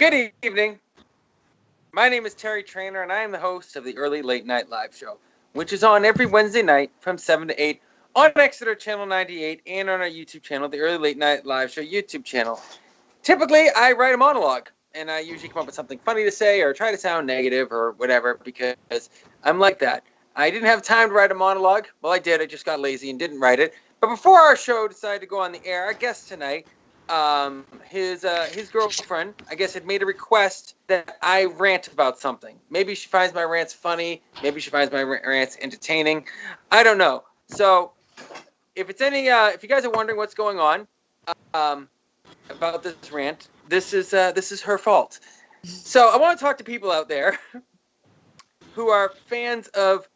Good evening. My name is Terry Traynor, and I am the host of the Early Late Night Live Show, which is on every Wednesday night from 7 to 8 on Exeter Channel 98 and on our YouTube channel, the Early Late Night Live Show YouTube channel. Typically, I write a monologue, and I usually come up with something funny to say or try to sound negative or whatever because I'm like that. I didn't have time to write a monologue. Well, I did. I just got lazy and didn't write it. But before our show decided to go on the air, our guest tonight, his girlfriend, I guess, had made a request that I rant about something. Maybe she finds my rants funny. Maybe she finds my rants entertaining. I don't know. So, if it's if you guys are wondering what's going on, about this rant, this is her fault. So I want to talk to people out there who are fans of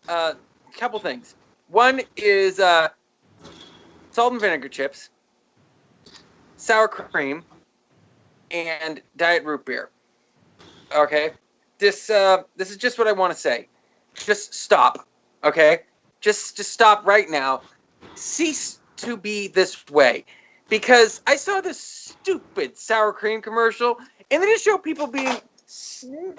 a couple things. One is salt and vinegar chips, sour cream, and diet root beer. Okay, this is just what I want to say. Just stop. Okay, just stop right now. Cease to be this way, because I saw this stupid sour cream commercial, and they just show people being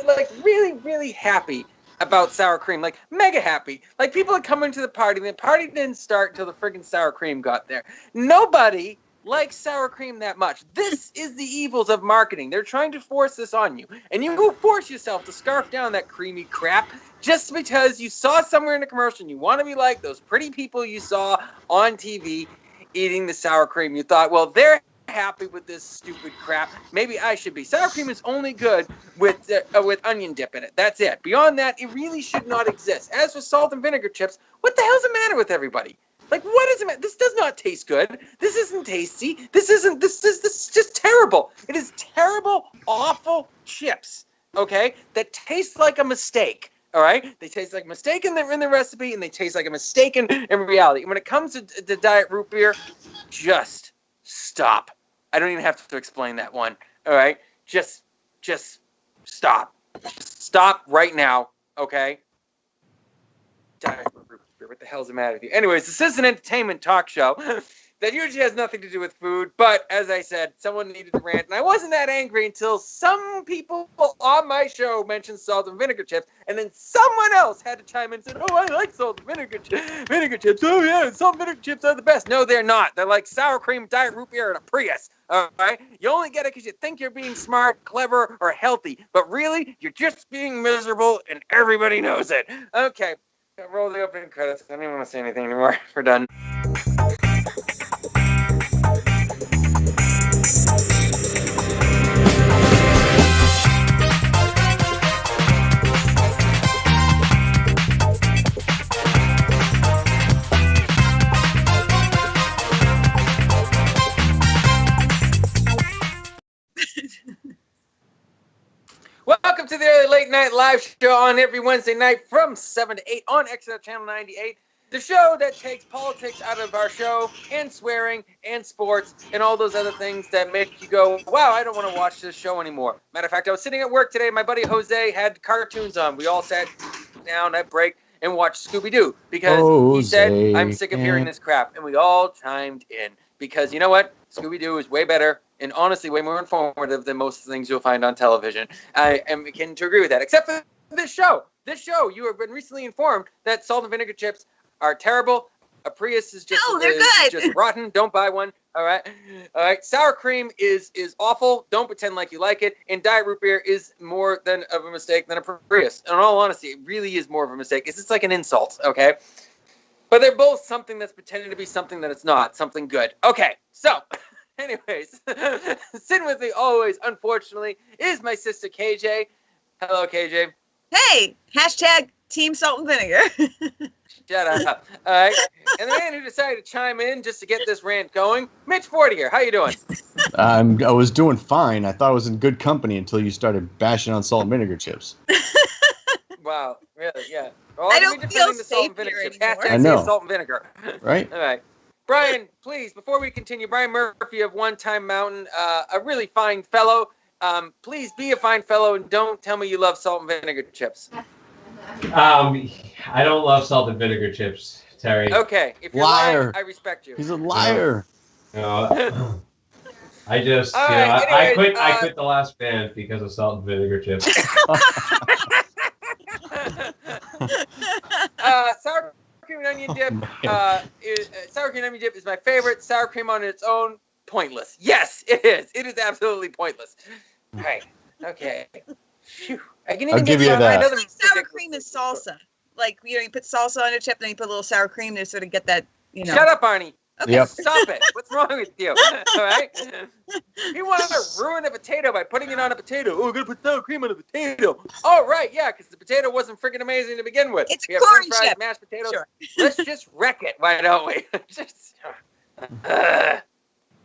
like really, really happy about sour cream, like mega happy. Like people are coming to the party, and the party didn't start until the friggin' sour cream got there. Nobody likes sour cream that much. This is the evils of marketing. They're trying to force this on you, and you will force yourself to scarf down that creamy crap just because you saw somewhere in a commercial and you want to be like those pretty people you saw on TV eating the sour cream. You thought, well, they're happy with this stupid crap. Maybe I should be. Sour cream is only good with onion dip in it. That's it. Beyond that, it really should not exist. As for salt and vinegar chips, what the hell's the matter with everybody? Like, what is it? This does not taste good. This isn't tasty. This is just terrible. It is terrible, awful chips, okay, that taste like a mistake, all right? They taste like a mistake in the recipe, and they taste like a mistake in reality. And when it comes to diet root beer, just stop. I don't even have to explain that one, all right? Just stop. Just stop right now, okay? Diet root beer. What the hell's the matter with you? Anyways, this is an entertainment talk show that usually has nothing to do with food, but as I said, someone needed to rant, and I wasn't that angry until some people on my show mentioned salt and vinegar chips, and then someone else had to chime in and said, oh, I like salt and vinegar chips. Oh, yeah, salt and vinegar chips are the best. No, they're not. They're like sour cream, diet root beer, and a Prius. All right? You only get it because you think you're being smart, clever, or healthy, but really, you're just being miserable, and everybody knows it. Okay. Roll the opening credits. I don't even want to say anything anymore. We're done. Welcome to the Early Late Night Live Show on every Wednesday night from 7 to 8 on Exeter Channel 98. The show that takes politics out of our show, and swearing, and sports, and all those other things that make you go, wow, I don't want to watch this show anymore. Matter of fact, I was sitting at work today. My buddy Jose had cartoons on. We all sat down at break and watched Scooby-Doo because he said, I'm sick of hearing this crap. And we all chimed in because you know what? Scooby-Doo is way better and honestly way more informative than most things you'll find on television. I am beginning to agree with that, except for this show. This show, you have been recently informed that salt and vinegar chips are terrible. A Prius is just, just rotten. Don't buy one. All right. All right. Sour cream is awful. Don't pretend like you like it. And diet root beer is more than of a mistake than a Prius. In all honesty, it really is more of a mistake. It's just like an insult. Okay. But they're both something that's pretending to be something that it's not. Something good. Okay. So, anyways, sitting with me always, unfortunately, is my sister KJ. Hello, KJ. Hey, hashtag Team Salt and Vinegar. Shut up. All right. And the man who decided to chime in just to get this rant going, Mitch Fortier. How you doing? I was doing fine. I thought I was in good company until you started bashing on salt and vinegar chips. Wow. Really? Yeah. Well, I don't feel safe here anymore. I know. Salt and vinegar. Right? All right. Brian, please, before we continue, Brian Murphy of One Time Mountain, a really fine fellow. Please be a fine fellow and don't tell me you love salt and vinegar chips. I don't love salt and vinegar chips, Terry. Okay, if you're lying, I respect you. He's a liar. No, I just, All you know, right, I anyways, quit the last band because of salt and vinegar chips. Sour cream and onion dip. Sour cream and onion dip is my favorite. Sour cream on its own, pointless. Yes, it is. It is absolutely pointless. All right. Okay. Phew. I can even I'll give get you that. I feel like sour cream is salsa. Like, you put salsa on a chip, then you put a little sour cream to sort of get that, Shut up, Arnie. Okay. Yep. Stop it. What's wrong with you? All right? You want to ruin a potato by putting it on a potato. Oh, we're going to put sour cream on a potato. Oh, right. Yeah, because the potato wasn't freaking amazing to begin with. It's we have corn french fries, chip. mashed potatoes. Sure. Let's just wreck it. Why don't we?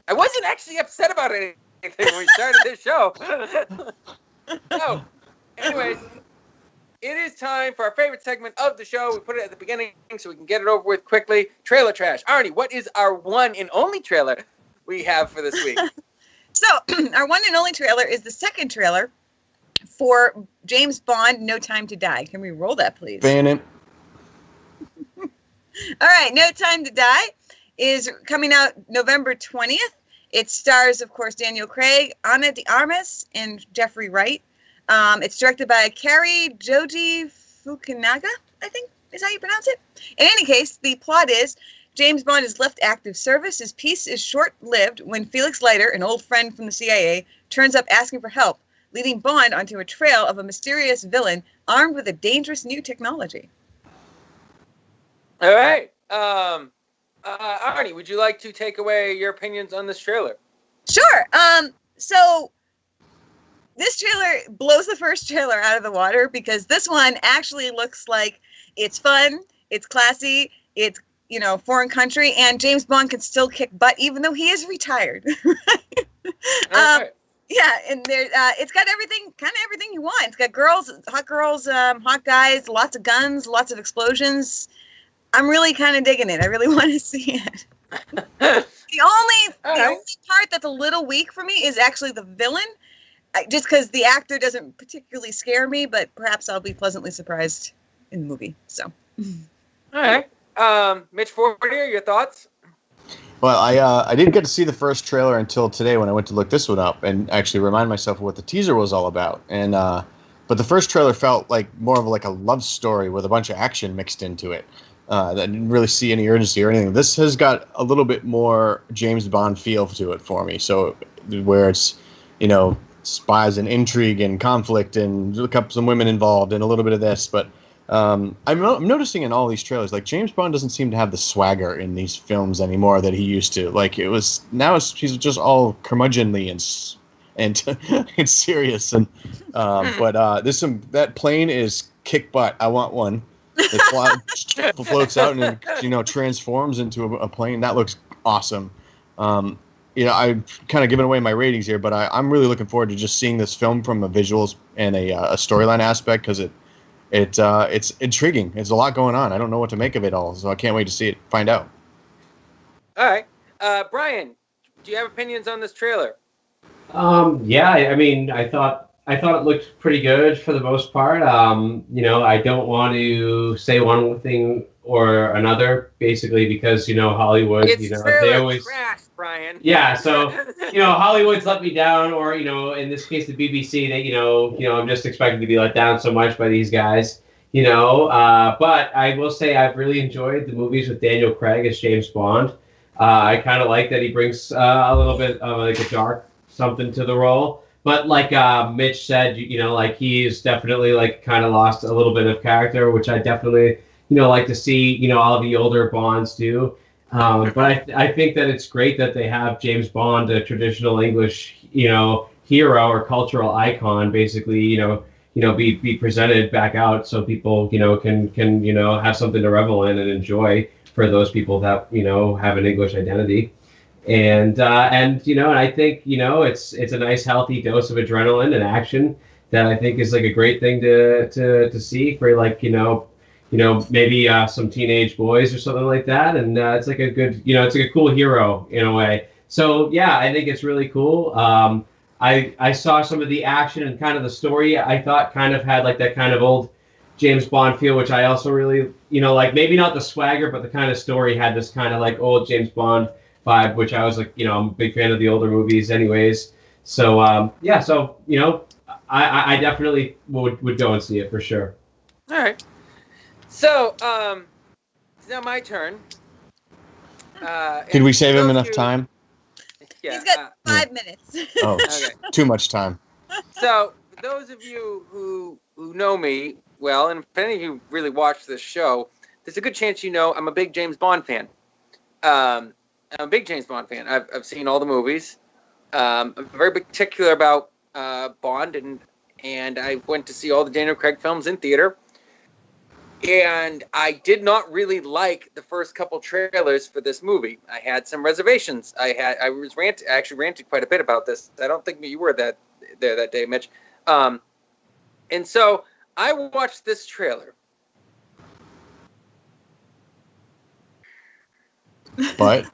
I wasn't actually upset about anything when we started this show. So, anyways, it is time for our favorite segment of the show. We put it at the beginning so we can get it over with quickly. Trailer trash. Arnie, what is our one and only trailer we have for this week? So, our one and only trailer is the second trailer for James Bond, No Time to Die. Can we roll that, please? Ban it. All right, No Time to Die is coming out November 20th. It stars, of course, Daniel Craig, Ana de Armas, and Jeffrey Wright. It's directed by Kari Joji Fukunaga, I think is how you pronounce it. In any case, the plot is James Bond has left active service. His peace is short-lived when Felix Leiter, an old friend from the CIA, turns up asking for help, leading Bond onto a trail of a mysterious villain armed with a dangerous new technology. All right. Arnie, would you like to take away your opinions on this trailer? Sure. So this trailer blows the first trailer out of the water because this one actually looks like it's fun, it's classy, it's, foreign country, and James Bond can still kick butt even though he is retired. Okay. Yeah, and there, it's got kind of everything you want. It's got girls, hot guys, lots of guns, lots of explosions. I'm really kind of digging it. I really want to see it. The only part that's a little weak for me is actually the villain. Just because the actor doesn't particularly scare me, but perhaps I'll be pleasantly surprised in the movie. So, all right. Mitch Fortier, your thoughts? Well, I didn't get to see the first trailer until today when I went to look this one up and actually remind myself of what the teaser was all about. And but the first trailer felt like more of a love story with a bunch of action mixed into it. I didn't really see any urgency or anything. This has got a little bit more James Bond feel to it for me. So where it's, spies and intrigue and conflict and some women involved and a little bit of this. But I'm noticing in all these trailers, James Bond doesn't seem to have the swagger in these films anymore that he used to. He's just all curmudgeonly and serious. And but there's that plane is kick butt. I want one. It floats out and transforms into a plane. That looks awesome. I'm kind of giving away my ratings here, but I'm really looking forward to just seeing this film from a visuals and a storyline aspect because it's intriguing. There's a lot going on. I don't know what to make of it all, so I can't wait to find out. All right, Brian, do you have opinions on this trailer? Yeah, I mean, I thought it looked pretty good for the most part. I don't want to say one thing or another, basically, because Hollywood, they always trash, Brian. Yeah, so Hollywood's let me down, or in this case, the BBC. I'm just expecting to be let down so much by these guys. But I will say I've really enjoyed the movies with Daniel Craig as James Bond. I kind of like that he brings a little bit of a dark something to the role. But like Mitch said, he's definitely kind of lost a little bit of character, which I definitely like to see all of the older Bonds do. But I think that it's great that they have James Bond, a traditional English hero or cultural icon, basically be presented back out so people can have something to revel in and enjoy for those people that have an English identity. And I think it's a nice healthy dose of adrenaline and action that I think is a great thing to see for maybe some teenage boys or something like that. And it's a good it's a cool hero in a way. So yeah, I think it's really cool. I saw some of the action and kind of the story. I thought kind of had that kind of old James Bond feel, which I also really maybe not the swagger, but the kind of story had this kind of old James Bond vibe, which I was like, I'm a big fan of the older movies, anyways. So I definitely would go and see it for sure. All right. So it's now my turn. Did we save him enough time? Yeah. He's got 5 minutes. Oh, Okay. too much time. So, for those of you who know me well, and if any of you really watch this show, there's a good chance you know I'm a big James Bond fan. I'm a big James Bond fan. I've seen all the movies. I'm very particular about Bond, and I went to see all the Daniel Craig films in theater. And I did not really like the first couple trailers for this movie. I had some reservations. I actually ranted quite a bit about this. I don't think you were there that day, Mitch. And so I watched this trailer. But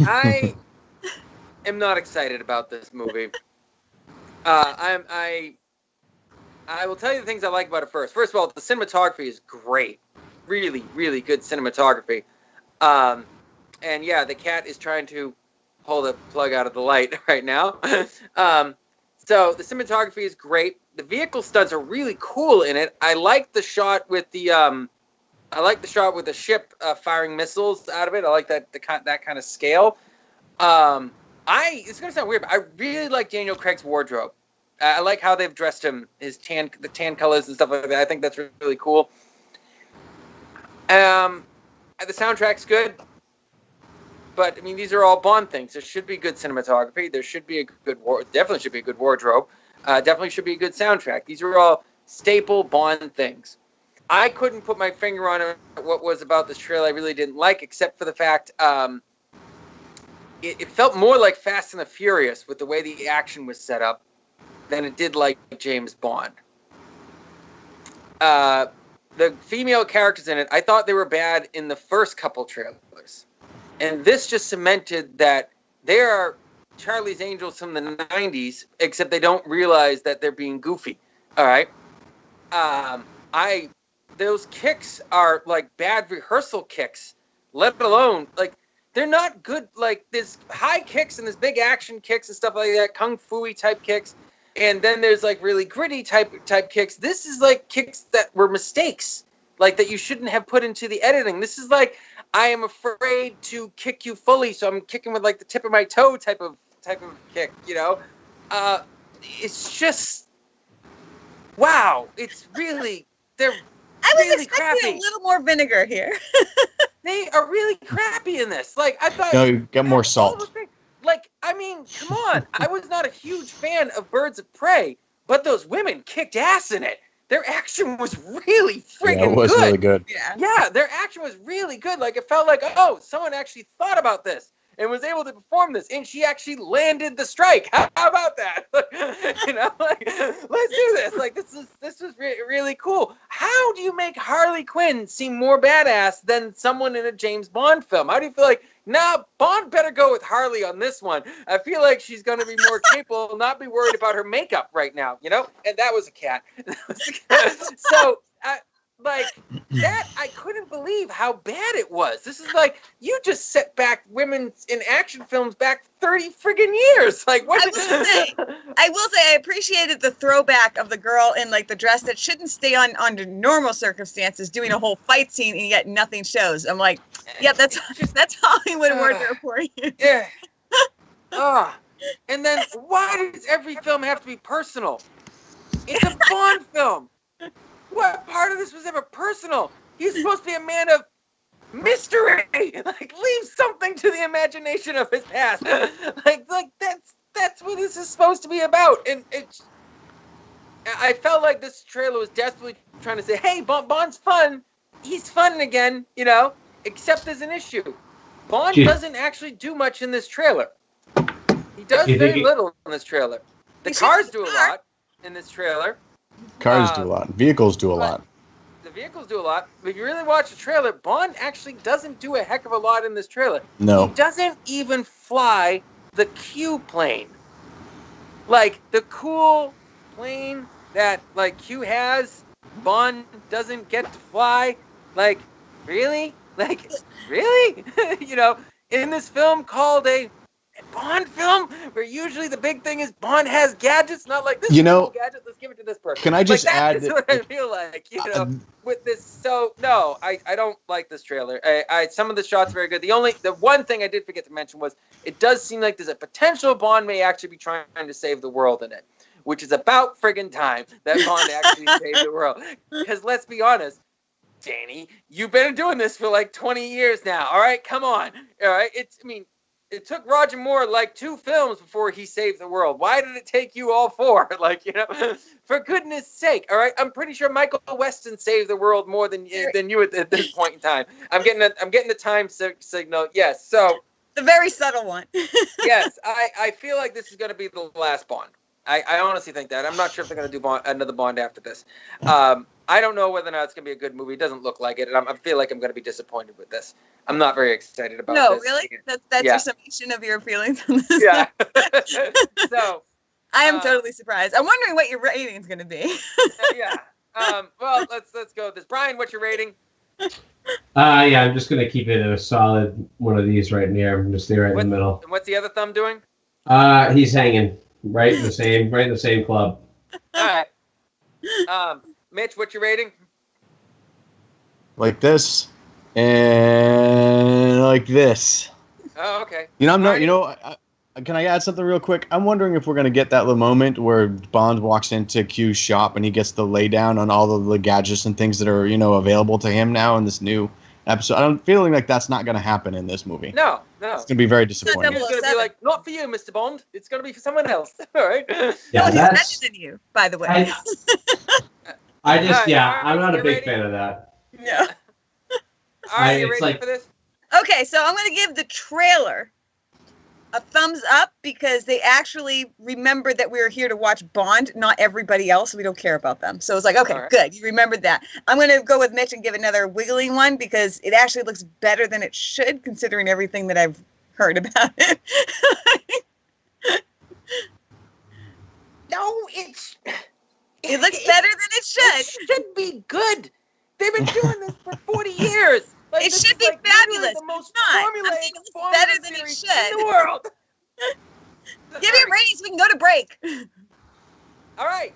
I am not excited about this movie. I will tell you the things I like about it first. First of all, the cinematography is great. Really, really good cinematography. And yeah, the cat is trying to pull the plug out of the light right now. So the cinematography is great. The vehicle stunts are really cool in it. I like the shot with the ship firing missiles out of it. I like that kind of scale. It's gonna sound weird, but I really like Daniel Craig's wardrobe. I like how they've dressed him, the tan colors and stuff like that. I think that's really cool. The soundtrack's good, but I mean, these are all Bond things. There should be good cinematography. There should be definitely should be a good wardrobe. Definitely should be a good soundtrack. These are all staple Bond things. I couldn't put my finger on what was about this trailer I really didn't like, except for the fact it felt more like Fast and the Furious with the way the action was set up than it did like James Bond. The female characters in it, I thought they were bad in the first couple trailers. And this just cemented that they are Charlie's Angels from the 90s, except they don't realize that they're being goofy. All right? Those kicks are like bad rehearsal kicks, let alone, like, they're not good. Like, there's high kicks and there's big action kicks and stuff like that, kung fu-y type kicks. And then there's like really gritty type kicks. This is like kicks that were mistakes, like that you shouldn't have put into the editing. This is like, I am afraid to kick you fully, so I'm kicking with like the tip of my toe type of kick. It's just, wow. It's really, I was really expecting crappy. a little more vinegar here. They are really crappy in this. Like, I thought. No, you get more salt. Like, I mean, come on. I was not a huge fan of Birds of Prey, but those women kicked ass in it. Their action was really friggin' good. It was really good. Yeah, their action was really good. Like, it felt like, oh, someone actually thought about this and was able to perform this, and she actually landed the strike. How about that? Let's do this. Like, this was really cool. How do you make Harley Quinn seem more badass than someone in a James Bond film? How do you feel like, nah, Bond better go with Harley on this one? I feel like she's going to be more capable, not be worried about her makeup right now, And that was a cat. So, like, that, I couldn't believe how bad it was. This is like, you just set back women in action films back 30 friggin' years. Like, what? I will say I appreciated the throwback of the girl in like the dress that shouldn't stay on under normal circumstances doing a whole fight scene and yet nothing shows. I'm like, yeah, that's Hollywood wardrobe for you. Yeah. And then why does every film have to be personal? It's a Bond film. What part of this was ever personal? He's supposed to be a man of mystery. Like, leave something to the imagination of his past. like that's what this is supposed to be about. And I felt like this trailer was desperately trying to say, hey, Bond's fun. He's fun again, except there's an issue. Bond doesn't actually do much in this trailer. He does very little in this trailer. The cars do a lot in this trailer. Cars do a lot. Vehicles do a lot. The vehicles do a lot. But if you really watch the trailer, Bond actually doesn't do a heck of a lot in this trailer. No. He doesn't even fly the Q plane. Like, the cool plane that, like, Q has, Bond doesn't get to fly. Like, really? Like, really? in this film called a Bond film, where usually the big thing is Bond has gadgets, not like this is a cool gadget, let's give it to this person. Can I just add that's what I feel like, with this. So no, I don't like this trailer. Some of the shots are very good. The one thing I did forget to mention was it does seem like there's a potential Bond may actually be trying to save the world in it, which is about friggin' time that Bond actually saved the world. Because let's be honest, Danny, you've been doing this for like 20 years now. All right, come on. All right, it took Roger Moore like 2 films before he saved the world. Why did it take you all 4? For goodness sake. All right, I'm pretty sure Michael Weston saved the world more than you at this point in time. I'm getting the time signal. Yes, so the very subtle one. yes, I feel like this is going to be the last Bond. I honestly think that. I'm not sure if they're going to do another Bond after this. I don't know whether or not it's going to be a good movie. It doesn't look like it, and I feel like I'm going to be disappointed with this. I'm not very excited about this. No, really? That's your summation of your feelings on this? Yeah. So I am totally surprised. I'm wondering what your rating is going to be. Yeah. Well, let's go with this. Brian, what's your rating? I'm just gonna keep it a solid one of these right near. I'm just there right in the middle. And what's the other thumb doing? He's hanging right in the same club. All right. Mitch, what's your rating? Like this and like this. Oh, okay. I'm not. Can I add something real quick? I'm wondering if we're gonna get that little moment where Bond walks into Q's shop and he gets the laydown on all of the gadgets and things that are available to him now in this new episode. I'm feeling like that's not gonna happen in this movie. No. It's gonna be very disappointing. It's gonna be like, not for you, Mr. Bond. It's gonna be for someone else. All right. Yeah, he's better than you, by the way. I'm not a big fan of that. Yeah. All right, you ready for this? Okay, so I'm going to give the trailer a thumbs up because they actually remembered that we were here to watch Bond, not everybody else. We don't care about them. So it's like, okay, good. You remembered that. I'm going to go with Mitch and give another wiggling one because it actually looks better than it should considering everything that I've heard about it. No, it looks better than it should. It should be good. They've been doing this for 40 years. It should be fabulous. The most formulaic it looks better than it should. In the world. Give me a rating so we can go to break. All right.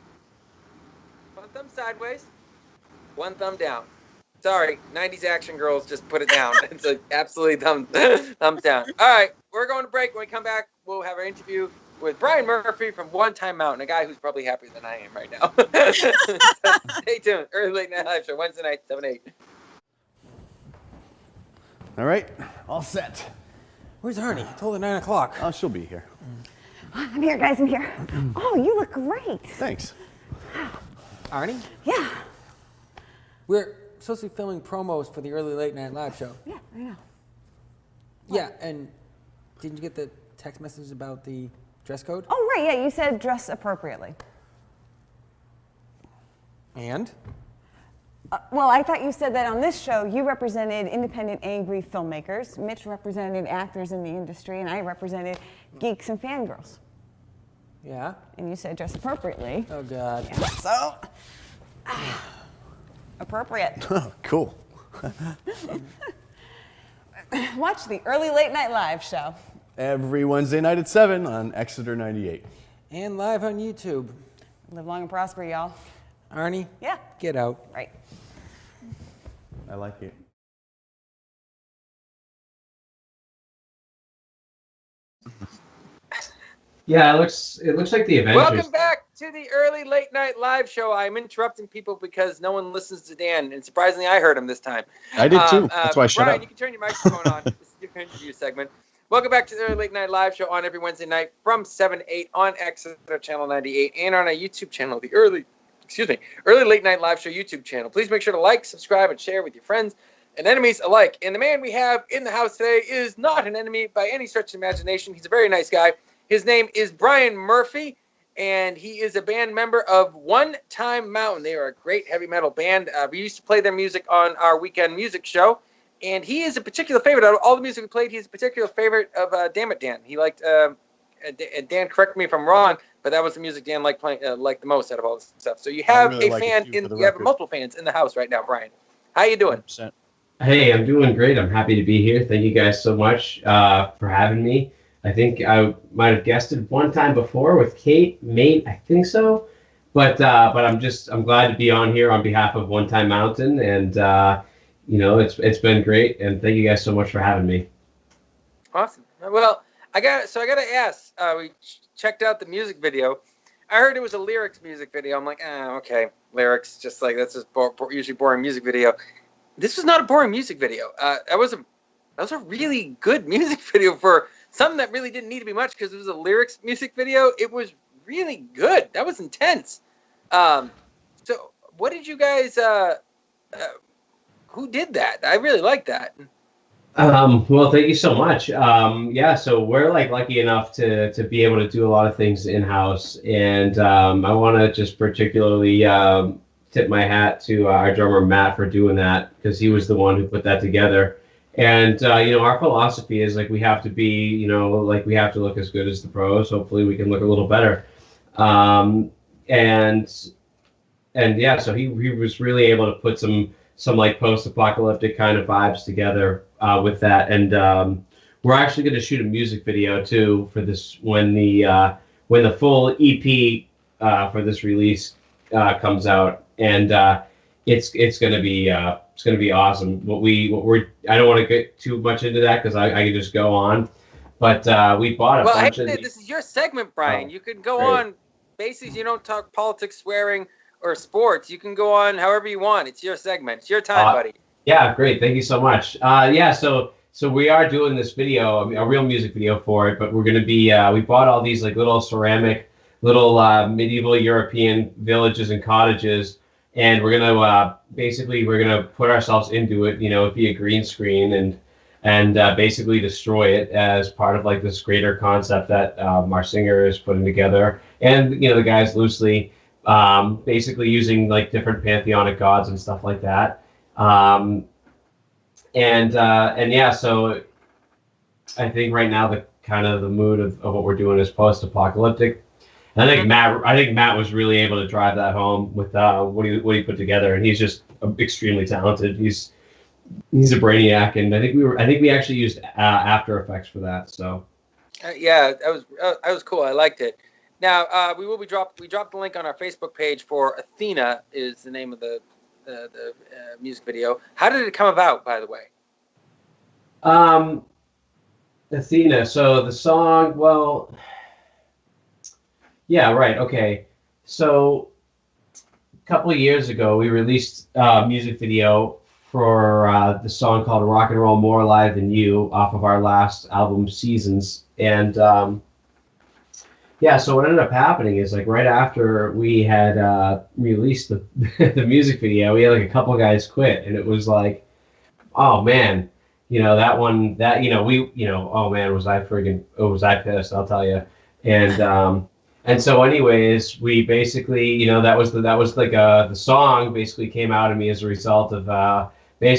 One thumb sideways. One thumb down. Sorry, 90s action girls just put it down. It's like absolutely thumbs down. All right, we're going to break. When we come back, we'll have our interview with Brian Murphy from One Time Mountain, a guy who's probably happier than I am right now. So stay tuned. Early Late Night Live Show, Wednesday night, 7 8. All right, all set. Where's Ernie? I told her 9 o'clock. Oh, she'll be here. I'm here, guys. I'm here. Oh, you look great. Thanks. Arnie? Yeah. We're supposed to be filming promos for the Early Late Night Live Show. Yeah, I know. Yeah, and didn't you get the text message about the dress code? Oh, right. Yeah, you said dress appropriately. And? Well, I thought you said that on this show you represented independent, angry filmmakers. Mitch represented actors in the industry, and I represented geeks and fangirls. Yeah? And you said dress appropriately. Oh, God. Yeah, so, appropriate. Oh, cool. Watch the Early Late Night Live Show. Every Wednesday night at 7 on Exeter 98. And live on YouTube. Live long and prosper, y'all. Arnie? Yeah. Get out. Right. I like it. Yeah, it looks like the Avengers. Welcome back to the Early Late Night Live Show. I'm interrupting people because no one listens to Dan, and surprisingly, I heard him this time. I did too. That's why I shut Brian, up. you can turn your microphone on. This is your interview segment. Welcome back to the Early Late Night Live Show on every Wednesday night from 7 to 8 on Exeter Channel 98 and on our YouTube channel, the Early Late Night Live Show YouTube channel. Please make sure to like, subscribe, and share with your friends and enemies alike. And the man we have in the house today is not an enemy by any stretch of imagination. He's a very nice guy. His name is Brian Murphy, and he is a band member of One Time Mountain. They are a great heavy metal band. We used to play their music on our weekend music show, and he is a particular favorite. Out of all the music we played, he's a particular favorite of Damn It Dan. He liked, Dan, correct me if I'm wrong, but that was the music Dan liked the most out of all this stuff. So you have really a like fan, it too, for the you have record. multiple fans in the house right now, Brian. How you doing? 100%. Hey, I'm doing great. I'm happy to be here. Thank you guys so much for having me. I think I might have guessed it one time before with Kate, mate. I think so, but I'm glad to be on here on behalf of One Time Mountain, and it's been great. And thank you guys so much for having me. Awesome. Well, I got to ask. We checked out the music video. I heard it was a lyrics music video. I'm like, okay, lyrics, just like that's just usually boring music video. This was not a boring music video. That was a really good music video for something that really didn't need to be much because it was a lyrics music video. It was really good. That was intense. So what did you guys? Who did that? I really like that. Well, thank you so much. So we're like lucky enough to be able to do a lot of things in-house, and I want to just particularly tip my hat to our drummer Matt for doing that because he was the one who put that together. And our philosophy is like we have to be, like we have to look as good as the pros. Hopefully, we can look a little better. So he was really able to put some like post-apocalyptic kind of vibes together with that, and we're actually going to shoot a music video too for this when the full EP for this release comes out, and it's going to be awesome. I don't want to get too much into that because I can just go on, but we bought a bunch of. This is your segment, Brian. You can go on. Basically, you don't talk politics, swearing, or sports. You can go on however you want. It's your segment. It's your time, buddy. Yeah, great. Thank you so much. So we are doing this video, a real music video for it, but we're going to be, we bought all these like little ceramic, medieval European villages and cottages, and we're going to put ourselves into it, via green screen and basically destroy it as part of like this greater concept that our singer is putting together. And, the guys loosely, basically using like different pantheonic gods and stuff like that. So I think right now the kind of the mood of what we're doing is post-apocalyptic. And I think Matt was really able to drive that home with what he put together, and he's just extremely talented. He's a brainiac, and I think we actually used After Effects for that. So that was cool. I liked it. Now we dropped the link on our Facebook page for Athena is the name of the music video. How did it come about, by the way? Athena. So the song, well, yeah, right. Okay. So a couple of years ago, we released a music video for the song called Rock and Roll More Alive Than You off of our last album, Seasons. And so what ended up happening is like right after we had released the the music video, we had like a couple of guys quit, and it was like, oh man, oh man, was I pissed, I'll tell you. And so anyways, we basically, the song basically came out of me as a result of me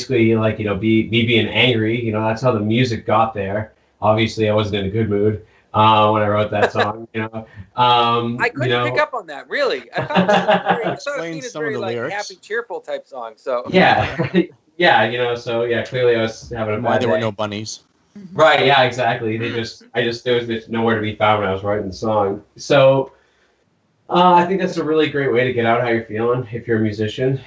being angry. That's how the music got there. Obviously I wasn't in a good mood when I wrote that song. I couldn't pick up on that, really. I thought it was very like happy, cheerful type song. So yeah, clearly I was having a bad Why there day. were no bunnies. Right, yeah, exactly. There was just nowhere to be found when I was writing the song. So I think that's a really great way to get out how you're feeling if you're a musician,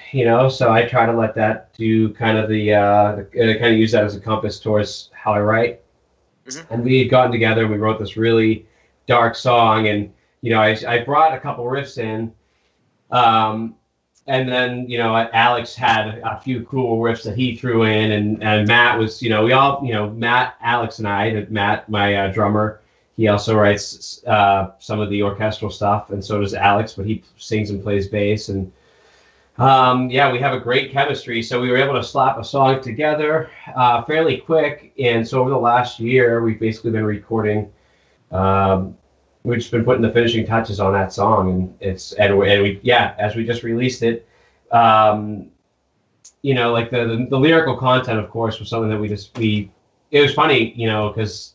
So I try to let that do kind of use that as a compass towards how I write. Mm-hmm. And we had gotten together and we wrote this really dark song, and I brought a couple riffs in, and then Alex had a few cool riffs that he threw in, and Matt was we all Matt, Alex, and I. Matt, my drummer, he also writes some of the orchestral stuff, and so does Alex, but he sings and plays bass, and we have a great chemistry, so we were able to slap a song together fairly quick. And so over the last year, we've basically been recording. We've just been putting the finishing touches on that song, and we as we just released it, like the lyrical content, of course, was something that it was funny, because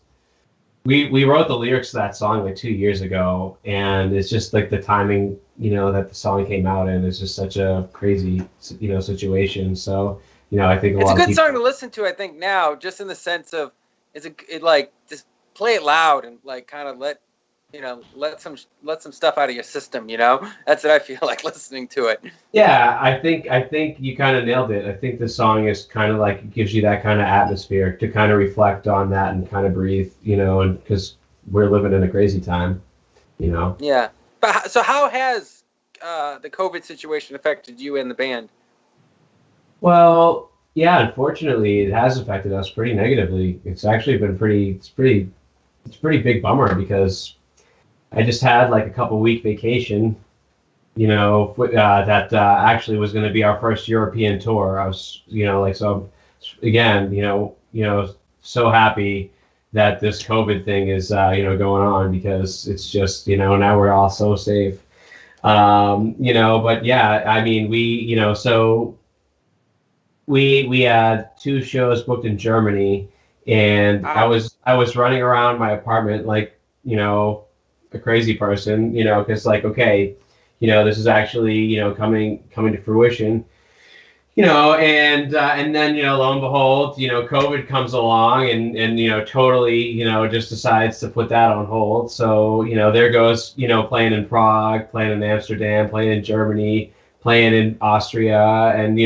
we wrote the lyrics to that song like 2 years ago, and it's just like the timing, that the song came out in is just such a crazy, situation. So I think It's a lot good of song to listen to. I think now, just in the sense of, just play it loud and like kind of let some stuff out of your system. That's what I feel like listening to it. Yeah, I think you kind of nailed it. I think the song is kind of like, it gives you that kind of atmosphere to kind of reflect on that and kind of breathe, and because we're living in a crazy time, Yeah. But so how has the COVID situation affected you and the band? Well, yeah, unfortunately, it has affected us pretty negatively. It's actually been it's a pretty big bummer because I just had like a couple week vacation, that actually was going to be our first European tour. I was, so again, so happy that this COVID thing is, going on because it's just, now we're all so safe. But yeah, I mean, so we had 2 shows booked in Germany, and I was running around my apartment like, a crazy person, because like, okay, this is actually, coming to fruition, and then, lo and behold, COVID comes along and totally, just decides to put that on hold. So, there goes, playing in Prague, playing in Amsterdam, playing in Germany, playing in Austria, and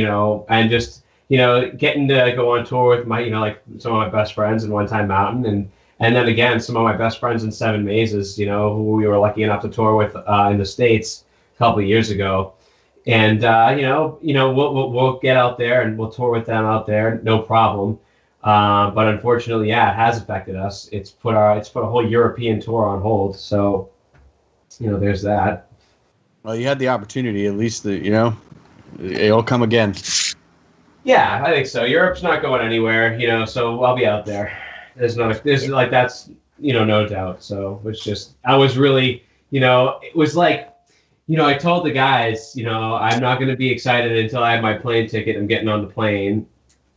just, getting to go on tour with my, like some of my best friends in One Time Mountain, and then again, some of my best friends in Seven Mazes, who we were lucky enough to tour with in the States a couple of years ago. And we'll get out there and we'll tour with them out there, no problem. But unfortunately, yeah, it has affected us. It's put a whole European tour on hold. So, there's that. Well, you had the opportunity. At least it'll come again. Yeah, I think so. Europe's not going anywhere, so I'll be out there. There's like that's no doubt. So it's just I was really it was like. I told the guys, I'm not going to be excited until I have my plane ticket. I'm getting on the plane,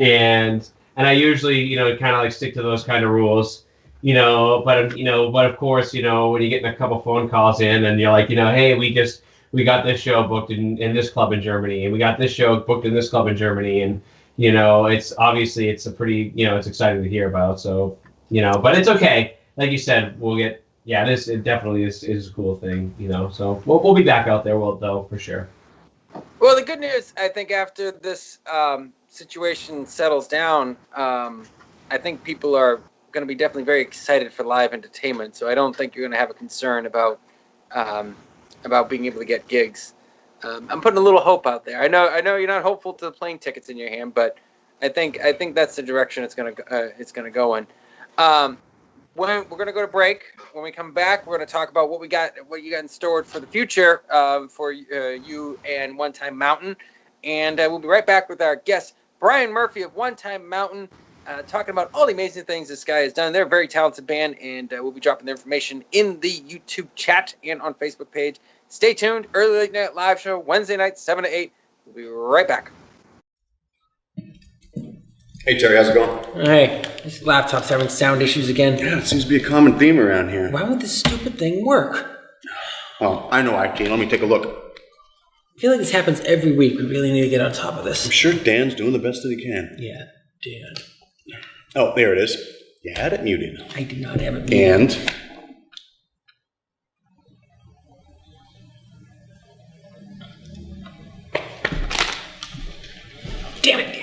and I usually, kind of like stick to those kind of rules, but of course, when you're getting a couple phone calls in, and you're like, hey, we got this show booked in this club in Germany, and we got this show booked in this club in Germany, and it's obviously it's a pretty, it's exciting to hear about. So, but it's okay. Like you said, we'll get. Yeah, it definitely is a cool thing, So we'll be back out there, though, for sure. Well, the good news, I think, after this situation settles down, I think people are going to be definitely very excited for live entertainment. So I don't think you're going to have a concern about being able to get gigs. I'm putting a little hope out there. I know you're not hopeful to the plane tickets in your hand, but I think that's the direction it's going to go in. We're going to go to break. When we come back, we're going to talk about what you got in store for the future for you and One Time Mountain. And we'll be right back with our guest, Brian Murphy of One Time Mountain, talking about all the amazing things this guy has done. They're a very talented band, and we'll be dropping their information in the YouTube chat and on Facebook page. Stay tuned. Early Late Night Live Show, Wednesday night, 7 to 8. We'll be right back. Hey Terry, how's it going? Hey, this laptop's having sound issues again. Yeah, it seems to be a common theme around here. Why would this stupid thing work? Oh, I know IT. Let me take a look. I feel like this happens every week. We really need to get on top of this. I'm sure Dan's doing the best that he can. Yeah, Dan. Oh, there it is. You had it muted. I did not have it muted. And? Damn it, Dan.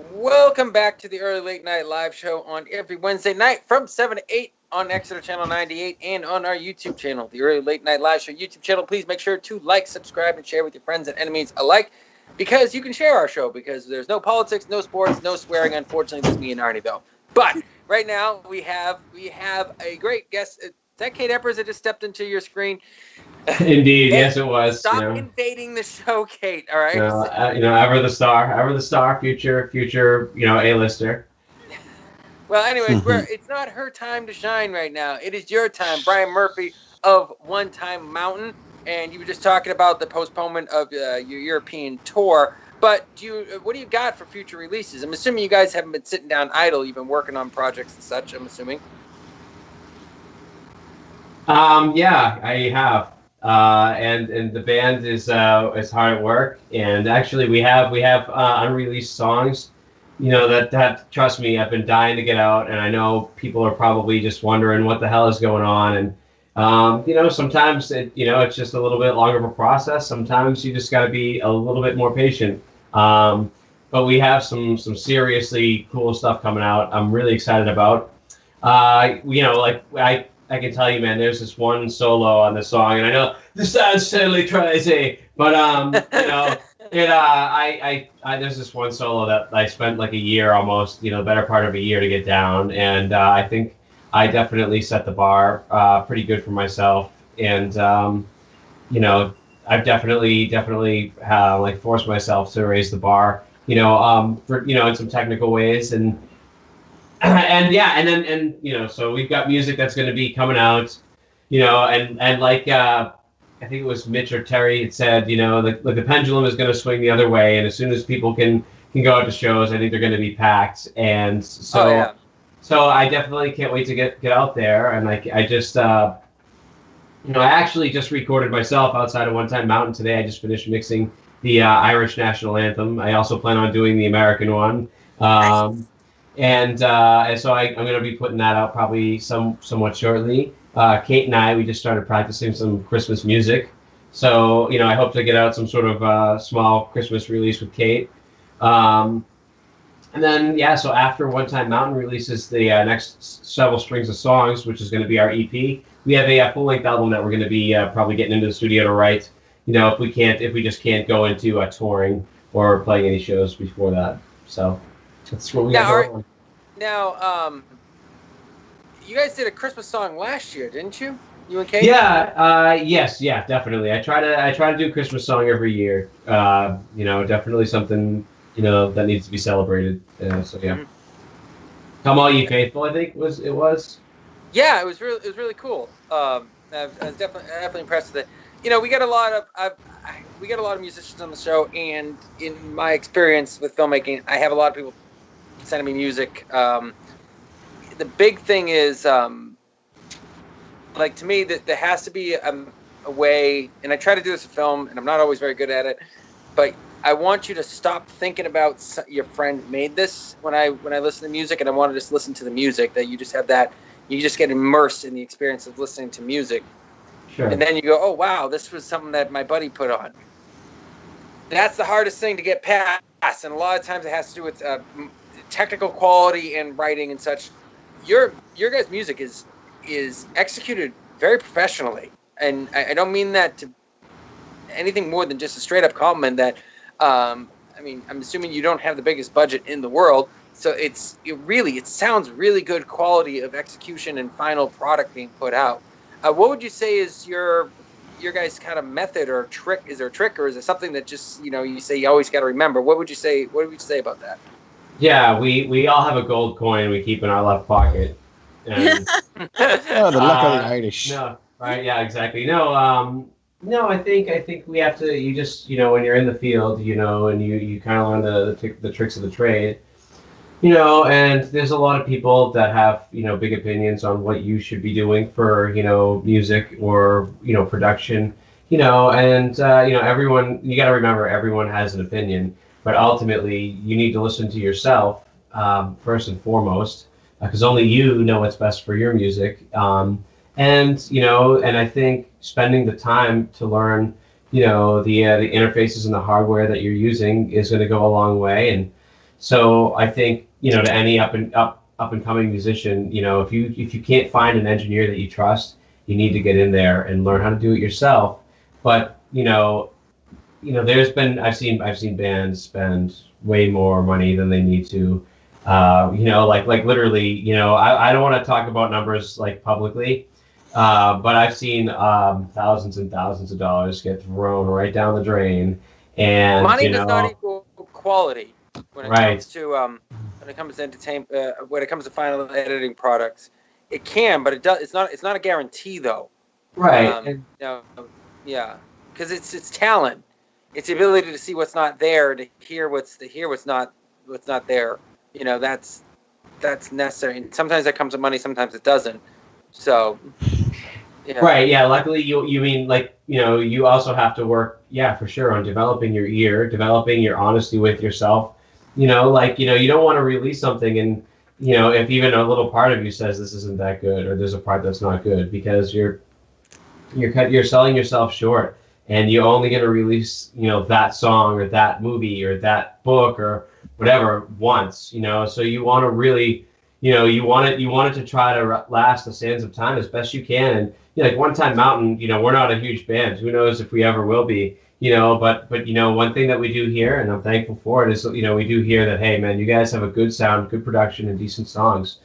Welcome back to the Early Late Night Live Show on every Wednesday night from 7 to 8 on Exeter Channel 98 and on our YouTube channel, the Early Late Night Live Show YouTube channel. Please make sure to like, subscribe, and share with your friends and enemies alike, because you can share our show, because there's no politics, no sports, no swearing. Unfortunately, just me and Arnie, though. But right now, we have a great guest. Is that Kate Eppers that just stepped into your screen? Indeed, yes, it was. Stop invading the show, Kate. All right. Ever the star, future, A-lister. Well, anyways, it's not her time to shine right now. It is your time, Brian Murphy of One Time Mountain, and you were just talking about the postponement of your European tour. But what do you got for future releases? I'm assuming you guys haven't been sitting down idle. You've been working on projects and such, I'm assuming. Yeah, I have. And the band is hard at work. And actually, we have unreleased songs. That trust me, I've been dying to get out, and I know people are probably just wondering what the hell is going on. And sometimes it's just a little bit longer of a process. Sometimes you just got to be a little bit more patient. But we have some seriously cool stuff coming out. I'm really excited about. I can tell you, man, there's this one solo on this song, and I know this sounds totally crazy, but there's this one solo that I spent like a year almost, better part of a year to get down, and I think I definitely set the bar pretty good for myself, and I've definitely like forced myself to raise the bar, in some technical ways, and so we've got music that's going to be coming out, and like I think it was Mitch or Terry had said, the pendulum is going to swing the other way, and as soon as people can go out to shows, I think they're going to be packed, and so I definitely can't wait to get out there, and I just I actually just recorded myself outside of One Time Mountain today. I just finished mixing the Irish national anthem. I also plan on doing the American one. And so I'm going to be putting that out probably somewhat shortly. Kate and we just started practicing some Christmas music. So, I hope to get out some sort of small Christmas release with Kate. And then, so after One Time Mountain releases the next several strings of songs, which is going to be our EP, we have a full-length album that we're going to be probably getting into the studio to write, if we just can't go into touring or playing any shows before that. So that's what we got going on. Now, you guys did a Christmas song last year, didn't you? You and Kate? Yeah. Yes. Yeah. Definitely. I try to do a Christmas song every year. Definitely something that needs to be celebrated. So yeah. Mm-hmm. Come All Ye Faithful, I think it was. Yeah, it was really cool. I was definitely impressed with it. We got a lot of musicians on the show, and in my experience with filmmaking, I have a lot of people sending me music. The big thing is, to me, that there has to be a way, and I try to do this in film, and I'm not always very good at it, but I want you to stop thinking about your friend made this when I listen to music, and I want to just listen to the music, that you just have that, you just get immersed in the experience of listening to music. Sure. And then you go, oh, wow, this was something that my buddy put on. That's the hardest thing to get past, and a lot of times it has to do with technical quality and writing and such. Your guys' music is executed very professionally, and I don't mean that to anything more than just a straight up compliment. That I'm assuming you don't have the biggest budget in the world, so it sounds really good quality of execution and final product being put out. What would you say is your guys' kind of method or trick? Is there a trick, or is it something that just you say you always got to remember? What would you say about that? Yeah, we all have a gold coin we keep in our left pocket. And, the luck of the Irish. No, right? Yeah, exactly. No, I think we have to. You just when you're in the field, and you kind of learn the tricks of the trade. And there's a lot of people that have big opinions on what you should be doing for music or production. And everyone, you got to remember, everyone has an opinion. But ultimately, you need to listen to yourself first and foremost, because only you know what's best for your music. And I think spending the time to learn, the interfaces and the hardware that you're using is going to go a long way. And so I think, to any up and coming musician, if you can't find an engineer that you trust, you need to get in there and learn how to do it yourself. But I've seen bands spend way more money than they need to, like literally, I don't want to talk about numbers like publicly, but I've seen thousands and thousands of dollars get thrown right down the drain, and money does not equal quality when it right. comes to when it comes to entertainment, when it comes to final editing products. It can, but it does. It's not a guarantee though. Right. Yeah, because it's talent. it's the ability to see what's not there, to hear what's not there. You know, that's necessary. And sometimes that comes with money, sometimes it doesn't. So, yeah. Right. Yeah. Luckily, you mean like, you know, you also have to work, yeah, for sure, on developing your ear, developing your honesty with yourself. You know, like, you know, you don't want to release something and, you know, if even a little part of you says this isn't that good or there's a part that's not good, because you're selling yourself short, and you're only going to release, you know, that song or that movie or that book or whatever once, you know. So you want to really, you know, you want it to try to last the sands of time as best you can. And you know, like One Time Mountain, you know, we're not a huge band. Who knows if we ever will be, you know. But you know, one thing that we do here, and I'm thankful for it, is, you know, we do hear that, hey man, you guys have a good sound, good production, and decent songs.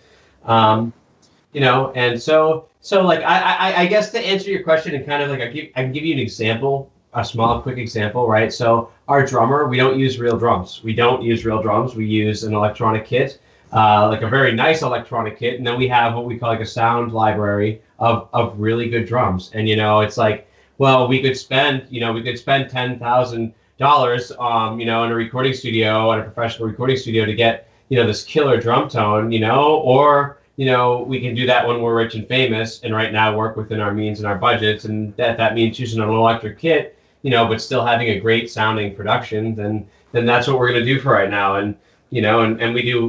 You know, and so like I guess to answer your question, and kind of like I can give you an example, a small quick example, right? So our drummer, we don't use real drums. We use an electronic kit, like a very nice electronic kit, and then we have what we call like a sound library of really good drums. And you know, it's like, well, we could spend $10,000, you know, in a recording studio, in a professional recording studio, to get, you know, this killer drum tone, you know, or you know, we can do that when we're rich and famous, and right now work within our means and our budgets, and that means choosing an electric kit, you know, but still having a great sounding production. Then that's what we're going to do for right now. And you know, and we do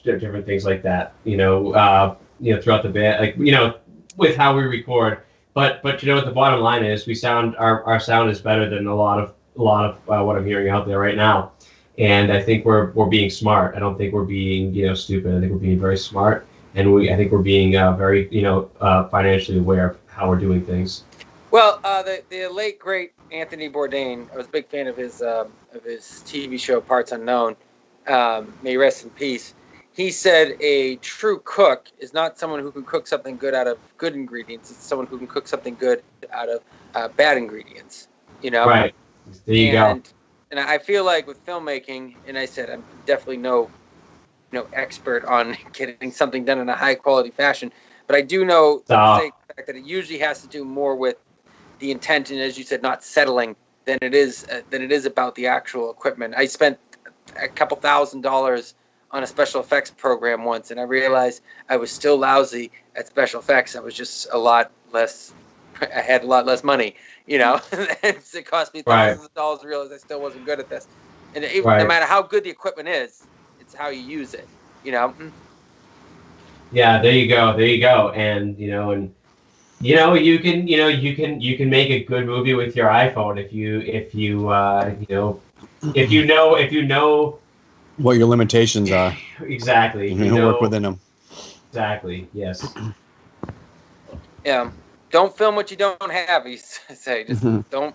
different things like that, you know, throughout the band, like, you know, with how we record. But you know what the bottom line is, our sound is better than a lot of what I'm hearing out there right now. And I think we're being smart. I don't think we're being, you know, stupid. I think we're being very smart, and I think we're being very, you know, financially aware of how we're doing things. Well, the late great Anthony Bourdain, I was a big fan of his TV show Parts Unknown. May he rest in peace. He said a true cook is not someone who can cook something good out of good ingredients. It's someone who can cook something good out of bad ingredients. You know. Right. There you go. And I feel like with filmmaking, and I said I'm definitely no expert on getting something done in a high quality fashion, but I do know the fact that it usually has to do more with the intent, and as you said, not settling, than it is about the actual equipment. I spent a couple $1,000s on a special effects program once, and I realized I was still lousy at special effects. I was just I had a lot less money, you know. It cost me thousands of dollars to realize I still wasn't good at this. And no matter how good the equipment is, it's how you use it, you know. Yeah, there you go. And you know, you can make a good movie with your iPhone if you know what your limitations are. Exactly. You know, work within them. Exactly. Yes. Yeah. Don't film what you don't have, he say. Just don't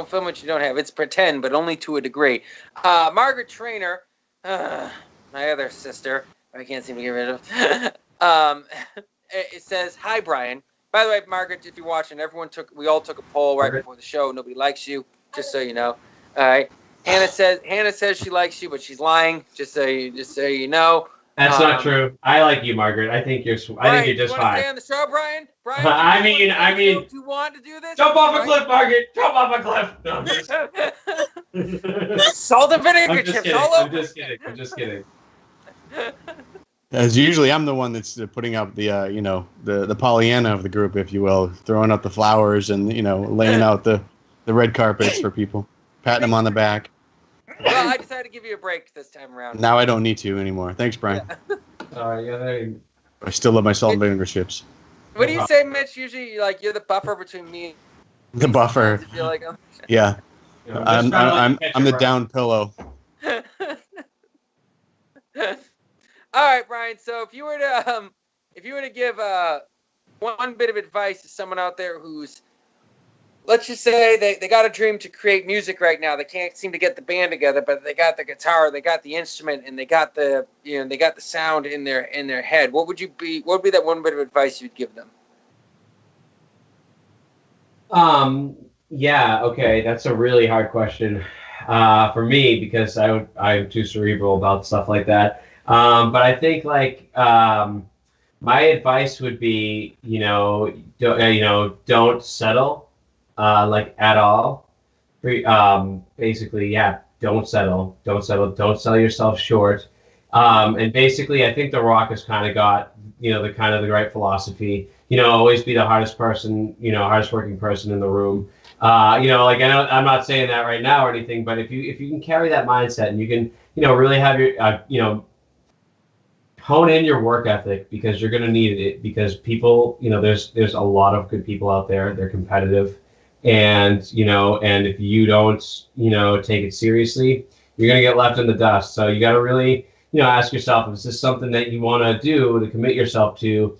film what you don't have. It's pretend, but only to a degree. Margaret Traynor, my other sister, I can't seem to get rid of. It says, "Hi, Brian." By the way, Margaret, if you're watching, we all took a poll right before the show. Nobody likes you, just so you know. All right. Hannah says she likes you, but she's lying. Just so you know. That's not true. I like you, Margaret. I think you're just fine. You want to stay on the show, Brian? Brian, I mean, do you want to do this? Jump off a cliff, Margaret. Jump off a cliff. No, I'm just... Salt and vinegar chips all over. I'm just kidding. As usually, I'm the one that's putting up the, you know, the Pollyanna of the group, if you will, throwing up the flowers and, you know, laying out the red carpets for people, patting them on the back. Well, I decided to give you a break this time around. Now I don't need to anymore. Thanks, Brian. Yeah. I still love my salt and vinegar chips. What do you say, Mitch? Usually, you're the buffer between me. The buffer. Yeah. I'm the down pillow. All right, Brian. So if you were to give one bit of advice to someone out there who's, let's just say they got a dream to create music right now. They can't seem to get the band together, but they got the guitar, they got the instrument, and they got the sound in their head. What would be that one bit of advice you'd give them? Yeah, okay, that's a really hard question for me, because I'm too cerebral about stuff like that. But I think my advice would be, don't settle. At all. Basically, yeah, don't settle, don't sell yourself short. And basically, I think The Rock has kind of got, the right philosophy. Always be the hardest working person in the room. Like I know I'm not saying that right now or anything, but if you can carry that mindset and you can, really have your, hone in your work ethic, because you're going to need it, because people, there's a lot of good people out there. They're competitive, and and if you don't, take it seriously, you're going to get left in the dust. So you got to really, ask yourself, is this something that you want to do, to commit yourself to,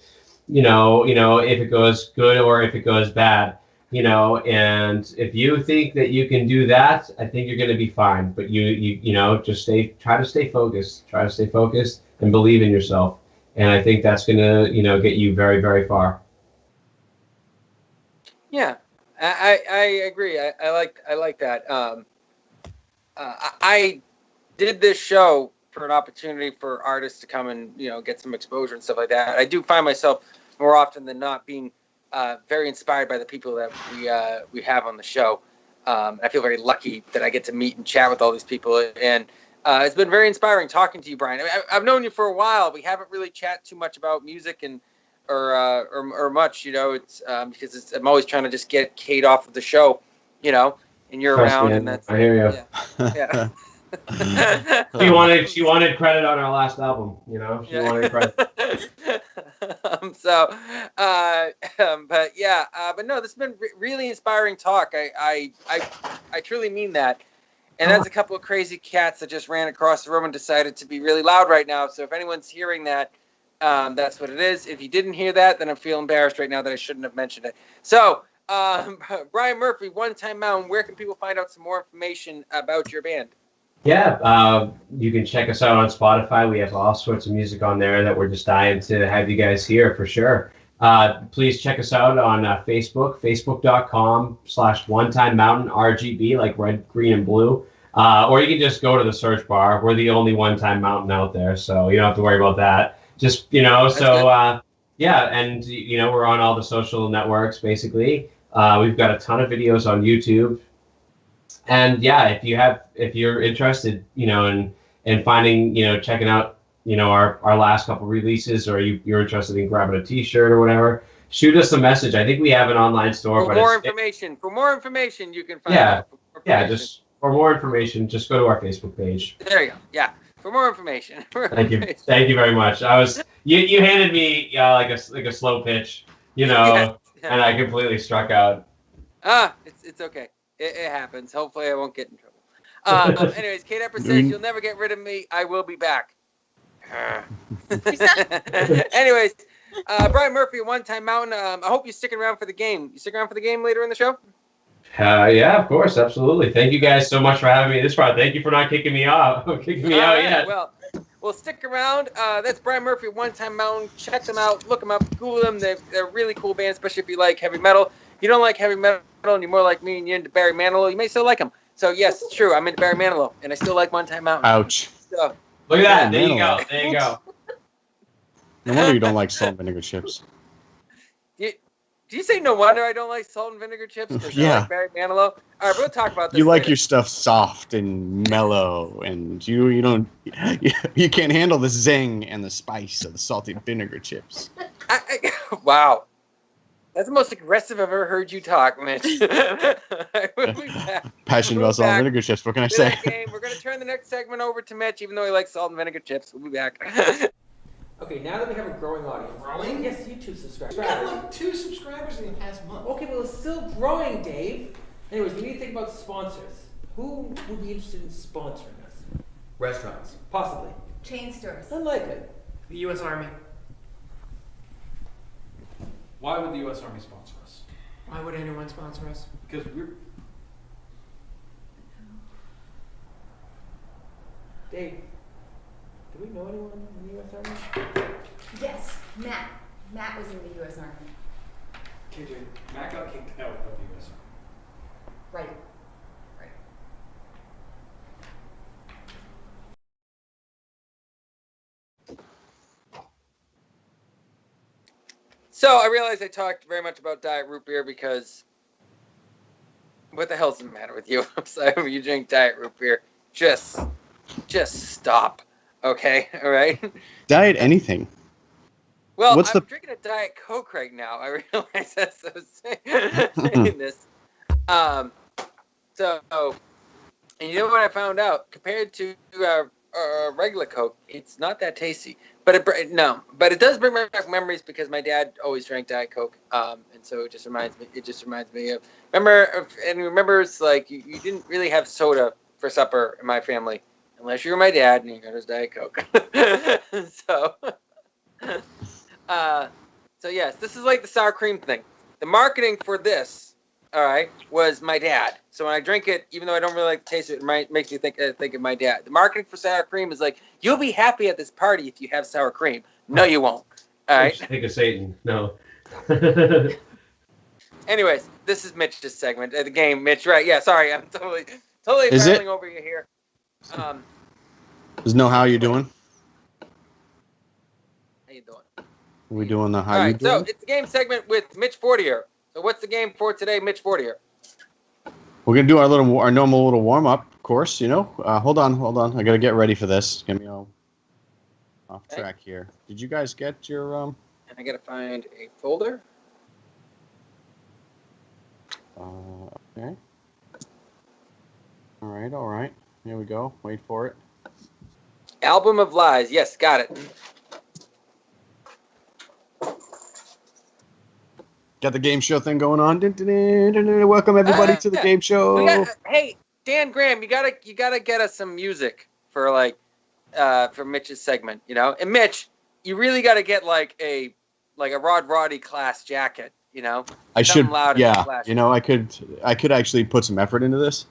if it goes good or if it goes bad, and if you think that you can do that, I think you're going to be fine. But just try to stay focused and believe in yourself. And I think that's going to, get you very, very far. Yeah, I agree. I like that. I did this show for an opportunity for artists to come and get some exposure and stuff like that. I do find myself more often than not being very inspired by the people that we have on the show. I feel very lucky that I get to meet and chat with all these people, and it's been very inspiring talking to you, Brian. I've known you for a while. We haven't really chatted too much about music or much, it's because I'm always trying to just get Kate off of the show, and you're around, Man, and that's I hear you. yeah. She wanted credit on our last album. She wanted credit. But no, this has been really inspiring talk. I truly mean that. And that's a couple of crazy cats that just ran across the room and decided to be really loud right now. So if anyone's hearing that, that's what it is. If you didn't hear that, then I feel embarrassed right now that I shouldn't have mentioned it. So, Brian Murphy, One Time Mountain, where can people find out some more information about your band? Yeah, you can check us out on Spotify. We have all sorts of music on there that we're just dying to have you guys hear for sure. Please check us out on Facebook, facebook.com/One Time Mountain RGB, like red, green, and blue. Or you can just go to the search bar. We're the only One Time Mountain out there, so you don't have to worry about that. Just, yeah, and, we're on all the social networks, basically. We've got a ton of videos on YouTube. And yeah, if you're interested, in finding, checking out, our last couple releases, or you're interested in grabbing a T-shirt or whatever, shoot us a message. I think we have an online store. For more information, you can find out. For more information, just go to our Facebook page. There you go. Yeah, for more information. Thank you very much. You handed me like a slow pitch, and I completely struck out. It's okay. It happens. Hopefully, I won't get in trouble. Anyways, Kate Epper says, "You'll never get rid of me. I will be back." Anyways, Brian Murphy, One Time Mountain. I hope you're sticking around for the game. You stick around for the game later in the show? Yeah, of course, absolutely. Thank you guys so much for having me this far. Thank you for not kicking me out. Out yet. Well, stick around. That's Brian Murphy, One Time Mountain. Check them out. Look them up. Google them. They're a really cool band, especially if you like heavy metal. If you don't like heavy metal and you're more like me and you're into Barry Manilow, you may still like them. So, yes, it's true. I'm into Barry Manilow, and I still like One Time Mountain. Ouch. So, look at that. There you go. No wonder you don't like salt and vinegar chips. Do you say no wonder I don't like salt and vinegar chips? Yeah. I like Barry Manilow? All right, we'll talk about this You like later. your stuff soft and mellow, and you can't handle the zing and the spice of the salty vinegar chips. Wow. That's the most aggressive I've ever heard you talk, Mitch. We'll be back. Passionate about salt and vinegar chips. What can I say? We're going to turn the next segment over to Mitch, even though he likes salt and vinegar chips. We'll be back. Okay, now that we have a growing audience. Growing? Yes, YouTube subscribers. We got like 2 subscribers in the past month. Okay, well, it's still growing, Dave. Anyways, we need to think about sponsors. Who would be interested in sponsoring us? Restaurants. Possibly. Chain stores. I like it. The U.S. Army. Why would the U.S. Army sponsor us? Why would anyone sponsor us? Because we're... Dave, do we know anyone in the U.S. Army? Yes, Matt. Matt was in the U.S. Army. KJ, Matt got kicked out of the U.S. Army. Right. So I realized I talked very much about Diet Root Beer because What the hell's the matter with you? I'm sorry, you drink diet root beer. Just stop. Okay, all right. Diet anything. Well, What's I'm the- drinking a Diet Coke right now. I realize that's so saying this. So, and you know what I found out? Compared to regular Coke, it's not that tasty. But it does bring back memories because my dad always drank Diet Coke, and so it just reminds me of remember it's like you didn't really have soda for supper in my family unless you were my dad and you got his Diet Coke. So. So yes, this is like the sour cream thing. The marketing for this, all right, was my dad. So when I drink it, even though I don't really like the taste of it, makes me think of my dad. The marketing for sour cream is like, you'll be happy at this party if you have sour cream. No, you won't. All right. Think of Satan. No. Anyways, this is Mitch's segment, the game. Mitch, right? Yeah. Sorry, I'm totally Is it? battling over you here. There's no how you doing? How you doing? Are we doing the how All you right, doing? so it's the game segment with Mitch Fortier. So what's the game for today, Mitch Fortier? We're gonna do our normal little warm up, of course. You know. Hold on. I gotta get ready for this. It's gonna be all off track here. Did you guys get your And I gotta find a folder. Okay. All right. Here we go. Wait for it. Album of Lies. Yes, got it. Got the game show thing going on. Welcome everybody to the game show. Hey, Dan Graham, you gotta get us some music for for Mitch's segment, you know. And Mitch, you really gotta get like a Rod Roddy class jacket, you know. I should. Loud Yeah. You know, I could actually put some effort into this.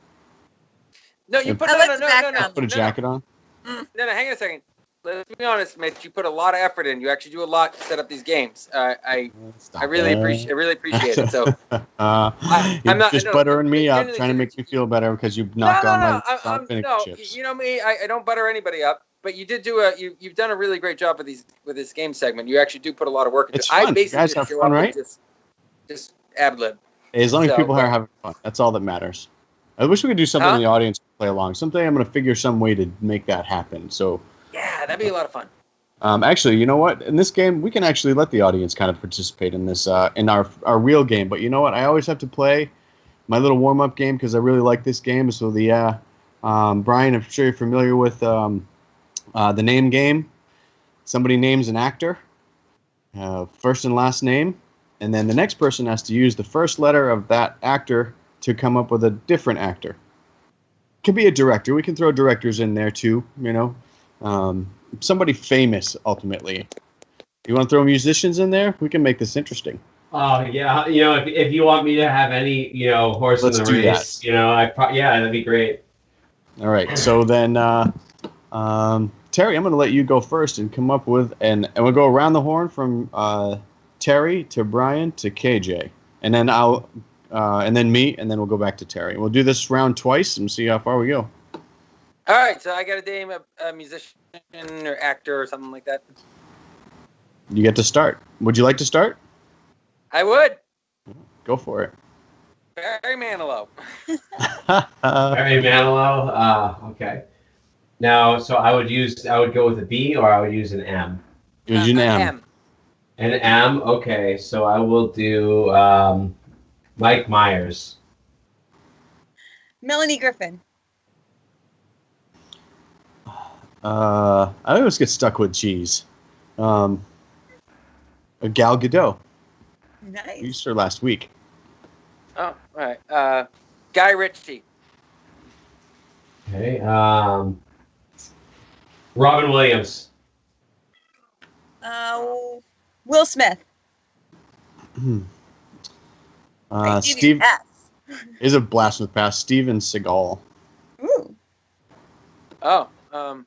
No, you put no. Put a jacket on. No, hang on a second. Let's be honest, Mitch. You put a lot of effort in. You actually do a lot to set up these games. I really appreciate it. So I'm not just buttering me up, trying to make me feel better because you knocked on my vinegar chips. You know me. I don't butter anybody up. But you did do you've done a really great job with this game segment. You actually do put a lot of work into it. Fun. I basically you guys just have show fun, up right? and just ad lib. As long as people are having fun, that's all that matters. I wish we could do something in the audience to play along. Someday I'm going to figure some way to make that happen. So yeah, that'd be a lot of fun. Actually, you know what? In this game, we can actually let the audience kind of participate in this in our real game. But you know what? I always have to play my little warm up game because I really like this game. So the Brian, I'm sure you're familiar with the name game. Somebody names an actor, first and last name, and then the next person has to use the first letter of that actor to come up with a different actor. Could be a director. We can throw directors in there too. You know. Somebody famous, ultimately. You want to throw musicians in there? We can make this interesting. Oh yeah, you know, if you want me to have any, you know, horse in the race, that. You know, that'd be great. All right, so then, Terry, I'm going to let you go first and come up with, and we'll go around the horn from Terry to Brian to KJ, and then and then me, and then we'll go back to Terry. We'll do this round twice and see how far we go. All right, so I got to name a musician or actor or something like that. You get to start. Would you like to start? I would. Go for it. Barry Manilow. Barry Manilow. Okay. Now, so I would go with a B or I would use an M. Use an M. An M. Okay, so I will do Mike Myers. Melanie Griffin. I always get stuck with G's. Gal Gadot. Nice. We used her last week. Oh, all right. Guy Ritchie. Okay. Robin Williams. Will Smith. Steve is a blast from the past. Steven Seagal. Ooh. Oh. All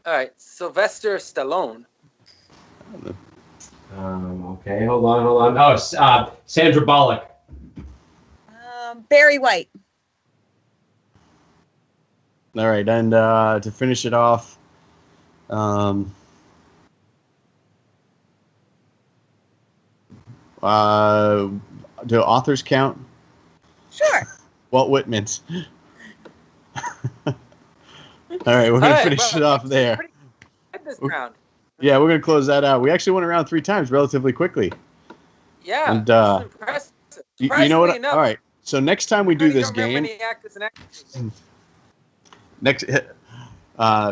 right. Sylvester Stallone. Okay. Hold on. Oh, Sandra Bullock. Barry White. All right, and to finish it off, do authors count? Sure. Walt Whitman's. All right, we're going to finish it off there. Pretty good this round. Yeah, we're going to close that out. We actually went around 3 times relatively quickly. Yeah, And that's impressive. you know what? Enough, all right, so next time we do this game, many actors and actresses. next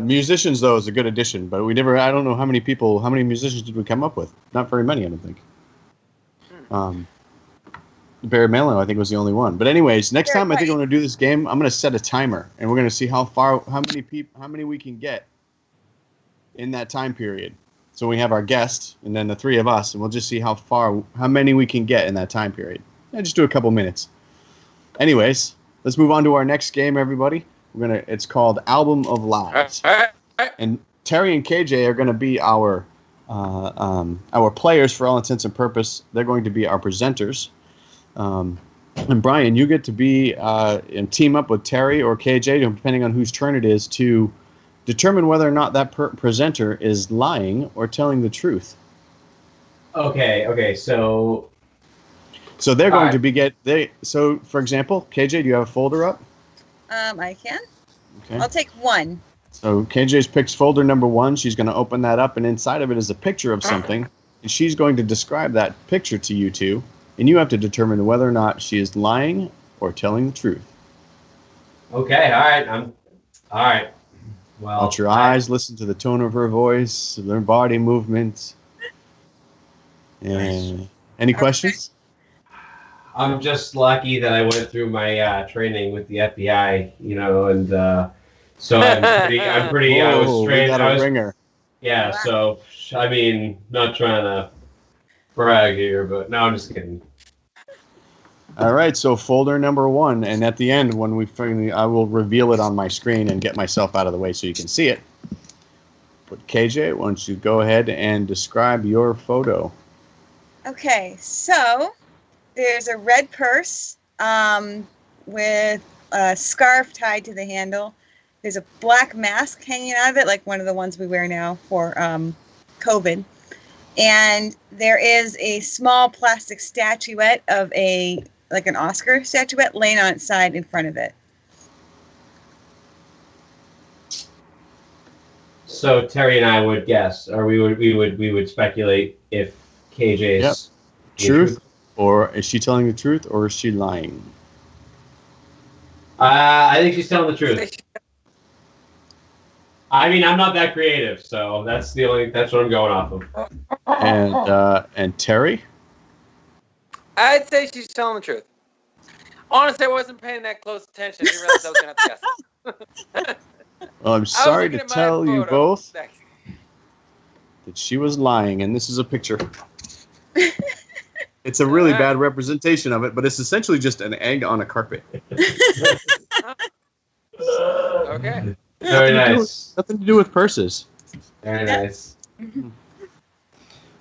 musicians though is a good addition, but I don't know how many musicians did we come up with? Not very many, I don't think. Barry Manilow, I think, was the only one. But anyways, next time I think we're going to do this game, I'm going to set a timer, and we're going to see how many we can get in that time period. So we have our guest, and then the 3 of us, and we'll just see how many we can get in that time period. And just do a couple minutes. Anyways, let's move on to our next game, everybody. It's called Album of Lives. All right. And Terry and KJ are going to be our players for all intents and purpose. They're going to be our presenters. And Brian, you get to be and team up with Terry or KJ, depending on whose turn it is, to determine whether or not that presenter is lying or telling the truth. Okay. So they're going to be So, for example, KJ, do you have a folder up? I can. Okay. I'll take 1. So KJ's picks folder number 1. She's going to open that up, and inside of it is a picture of something, and she's going to describe that picture to you two, and you have to determine whether or not she is lying or telling the truth. Okay. All right. Well, watch your eyes, listen to the tone of her voice, their body movements. And any questions? I'm just lucky that I went through my training with the FBI, and so I'm pretty. I was trained. We got a ringer. Yeah. So I mean, not trying to brag here, but no, I'm just kidding. All right. So folder number 1, and at the end, when I will reveal it on my screen and get myself out of the way so you can see it. But KJ, why don't you go ahead and describe your photo? Okay, so there's a red purse with a scarf tied to the handle. There's a black mask hanging out of it, like one of the ones we wear now for COVID. And there is a small plastic statuette of an Oscar statuette laying on its side in front of it. So Terry and I would guess, or we would speculate if KJ is truth, or is she telling the truth, or is she lying? I think she's telling the truth. I mean, I'm not that creative, so that's what I'm going off of. And Terry? I'd say she's telling the truth. Honestly, I wasn't paying that close attention. I didn't realize I was going to have to guess. Well, I'm sorry to tell you both that she was lying, and this is a picture. It's a really bad representation of it, but it's essentially just an egg on a carpet. Okay. Very nice. Nothing to do with purses. Very nice.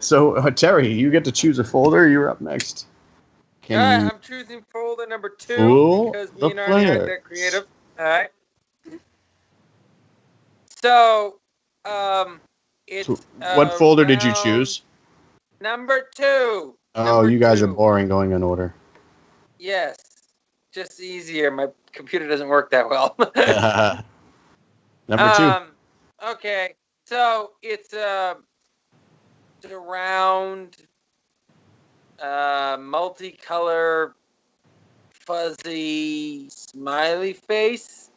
So, Terry, you get to choose a folder. You're up next. I'm choosing folder number 2 because me and Arnie aren't that creative. All right. So, it's what folder did you choose? Number 2. Oh, you guys are boring going in order. Yes. Just easier. My computer doesn't work that well. Number 2. Okay. So it's a round, multicolor, fuzzy smiley face.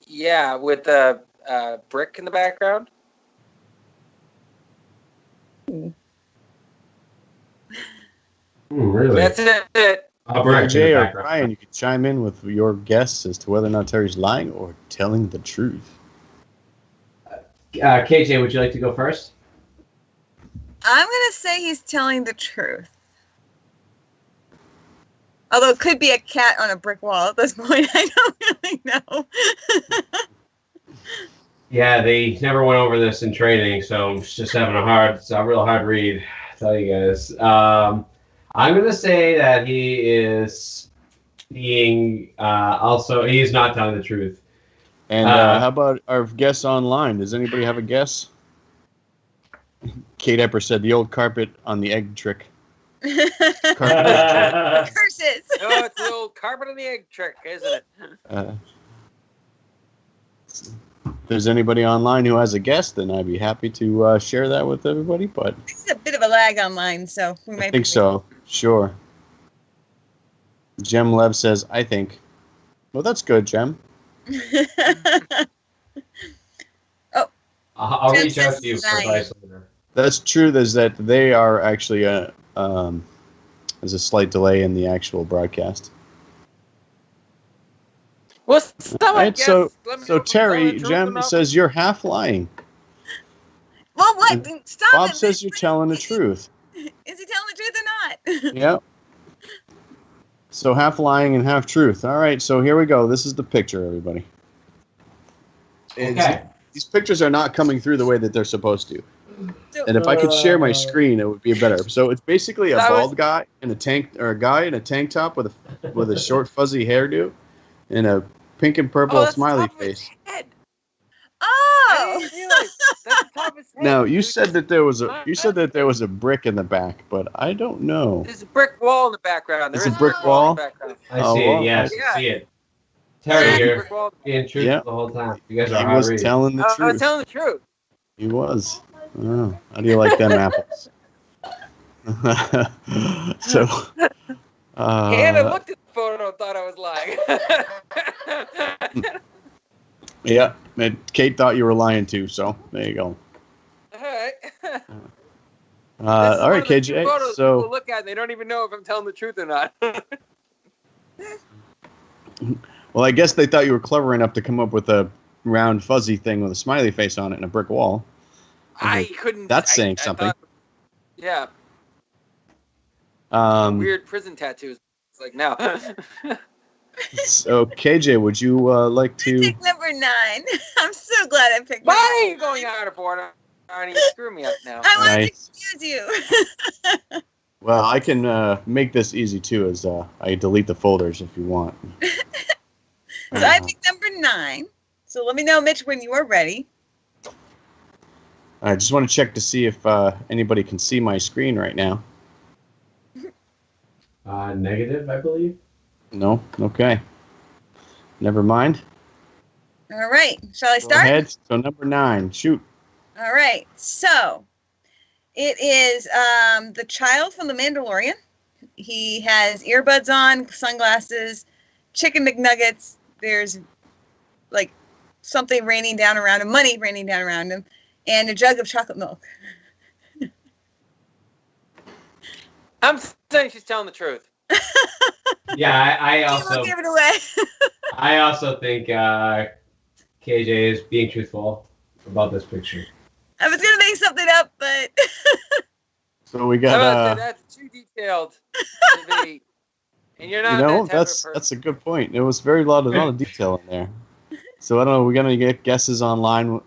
Yeah, with a brick in the background. Really? That's it. Jay or Brian, you can chime in with your guess as to whether or not Terry's lying or telling the truth. KJ, would you like to go first? I'm going to say he's telling the truth. Although it could be a cat on a brick wall at this point. I don't really know. Yeah, they never went over this in training, so I'm just having a real hard read, I tell you guys. I'm going to say that he is being, he's not telling the truth. And how about our guests online? Does anybody have a guess? Kate Epper said the old carpet on the egg trick. Curses. Oh, it's the old carpet on the egg trick, isn't it? If there's anybody online who has a guess, then I'd be happy to share that with everybody. But This is a bit of a lag online, so we might. I think so. Sure. Jem Lev says, I think. Well, that's good, Jem. I'll Jem reach out says to you for nine. advice later. That's true. There's that they are actually there's a slight delay in the actual broadcast. Well, someone Right, guess. so Let me know so if I'm telling Terry, the truth or Jem not. says you're half lying. Well, what? Stop Bob it. says you're telling the truth. Is he telling the truth or not? Yep. So half lying and half truth. All right, so here we go. This is the picture, everybody. Okay. These pictures are not coming through the way that they're supposed to. So, And if I could share my screen, it would be better. So it's basically a That was- bald guy in a tank, or a guy in a tank top with a short fuzzy hairdo, and a pink and purple that's the smiley top of his face. head. oh. I didn't realize that's the top of his head. Now you said that there was a brick in the back, but I don't know. There's a brick wall in the background. There's There a is brick wall? in the background. I Oh, see well, it. Yes, yeah. I see it. Terry, There's a you're brick wall. being truthful Yeah. the whole time. You guys are He hard was reads. telling the I was truth. telling the truth. He was. Oh, how do you like them apples? So, Hannah looked at the photo and thought I was lying. yeah, and Kate thought you were lying too. So there you go. All right. All right, KJ. Photos So people look at and they don't even know if I'm telling the truth or not. well, I guess they thought you were clever enough to come up with a round fuzzy thing with a smiley face on it and a brick wall. I couldn't. That's I saying something. thought, yeah. Weird prison tattoos. It's like now. So KJ, would you like to? Pick number 9. I'm so glad I picked. Why number are you 9. going out of order? You screw me up now. I wanted Nice. to confuse you. Well, I can make this easy too, as I delete the folders if you want. So I picked number 9. So let me know, Mitch, when you are ready. I just want to check to see if anybody can see my screen right now. Negative, I believe. No? Okay. Never mind. All right. Shall I Go start? ahead. So number 9, shoot. All right. So it is the child from The Mandalorian. He has earbuds on, sunglasses, chicken McNuggets. There's like something raining down around him, money raining down around him, and a jug of chocolate milk. I'm saying she's telling the truth. Yeah, I You also will give it away. I also think KJ is being truthful about this picture. I was gonna make something up, but So we I was about to got say, that's too detailed to be. And you're not. you know, that type of that's person. a good point. There was a lot of detail in there. So I don't know. We're gonna get guesses online.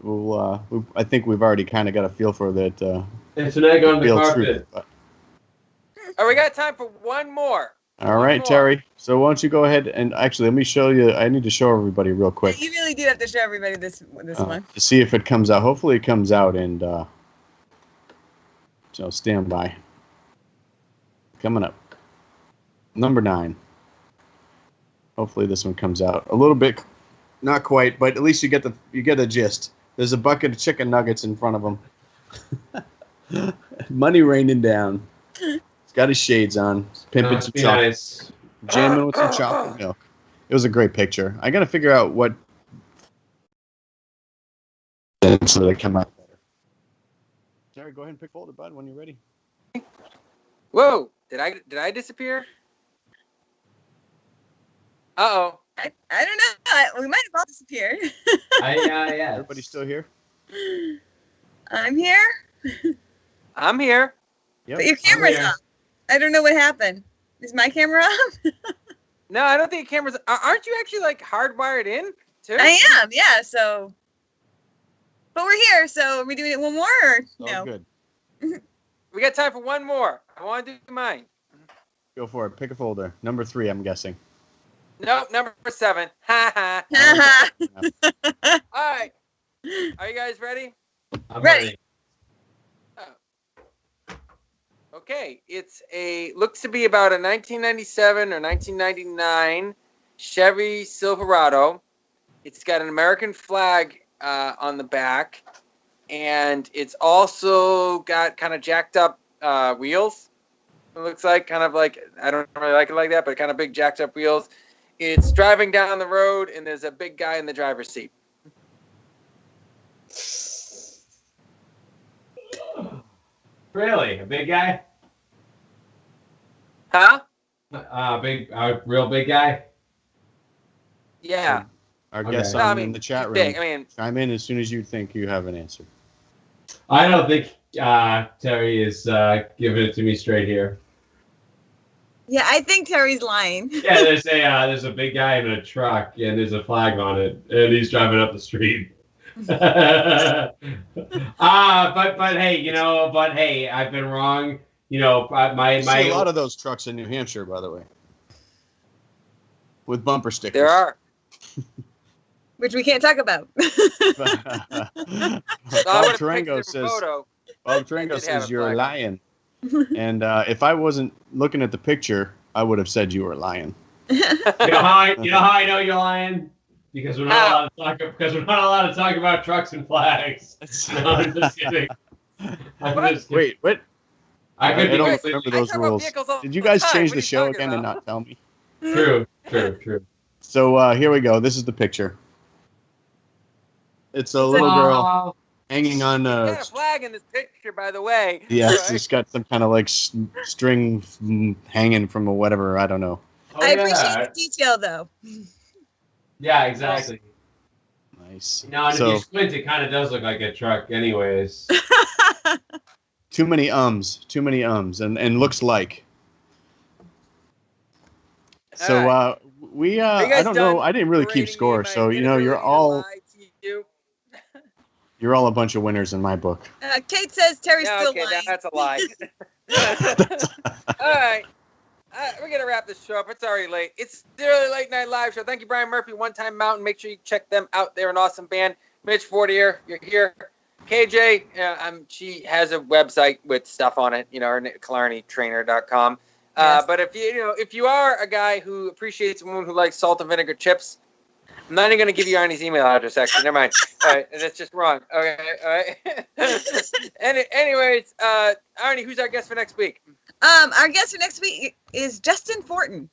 I think we've already kind of got a feel for that. It's an egg on the Real carpet. truth, but- Oh, we got time for one more. All right, more. Terry. So why don't you go ahead and actually let me show you. I need to show everybody real quick you really do have to show everybody this one. to see if it comes out. Hopefully, it comes out, and so stand by. Coming up, number 9. Hopefully, this one comes out a little bit, not quite, but at least you get the gist. There's a bucket of chicken nuggets in front of him. Money raining down. He's got his shades on. He's pimping Must some be chocolate. nice. Jamming with some chocolate milk. It was a great picture. I got to figure out what so they come out better. Terry, go ahead and pick folder, bud, when you're ready. Whoa! Did I disappear? Uh-oh. I don't know. We might have all disappeared. Yeah. Everybody still here? I'm here, I'm here. Yep. but your camera's here. off. I don't know what happened. Is my camera off? No, I don't think cameras. Aren't you actually like hardwired in too? I am, yeah. So, but we're here. So, are we doing it one more or All no? good. We got time for one more. I want to do mine. Go for it. Pick a folder. Number 3, I'm guessing. Nope, number 7. Ha ha. Haha. All right. Are you guys ready? I'm Ready. Okay, looks to be about a 1997 or 1999 Chevy Silverado. It's got an American flag on the back, and it's also got kind of jacked up wheels. It looks like kind of like, I don't really like it like that, but kind of big jacked up wheels. It's driving down the road, and there's a big guy in the driver's seat. Really? A big guy? Huh? Real big guy? Yeah. Our Okay. guests No, I on mean, in the chat room, big. I mean, chime in as soon as you think you have an answer. I don't think Terry is giving it to me straight here. Yeah, I think Terry's lying. Yeah, there's a big guy in a truck and there's a flag on it and he's driving up the street. But hey, I've been wrong. You know, I see a lot of those trucks in New Hampshire, by the way, with bumper stickers. there are. Which we can't talk about. Bob Tarango says you're lying, and if I wasn't looking at the picture, I would have said you were lying. You know how I know you're lying? Because we're not allowed to talk about trucks and flags. No, I'm just kidding. Wait, what? I don't Wait, remember those rules. Did you guys change the show again and not tell me? True. So here we go. This is the picture. It's a little girl hanging on There's got a flag in this picture, by the way. Yes, it's got some kind of like string hanging from a whatever. I don't know. I appreciate the detail, though. Yeah, exactly. Nice. No, and if you squint, it kind of does look like a truck, anyways. Too many ums, and looks like. So I don't know. I didn't really keep score, so you're all a bunch of winners in my book. Kate says Terry's still okay, lying. that's a lie. All right. We're going to wrap this show up. It's already late. It's the Early Late Night Live Show. Thank you, Brian Murphy, One Time Mountain. Make sure you check them out. They're an awesome band. Mitch Fortier, you're here. KJ, she has a website with stuff on it, KillarneyTrainer.com. Yes. But if you are a guy who appreciates someone who likes salt and vinegar chips, I'm not even going to give you Arnie's email address, actually. Never mind. All right, that's just wrong. Okay, all right. Anyways, Arnie, who's our guest for next week? Our guest for next week is Justin Fortin.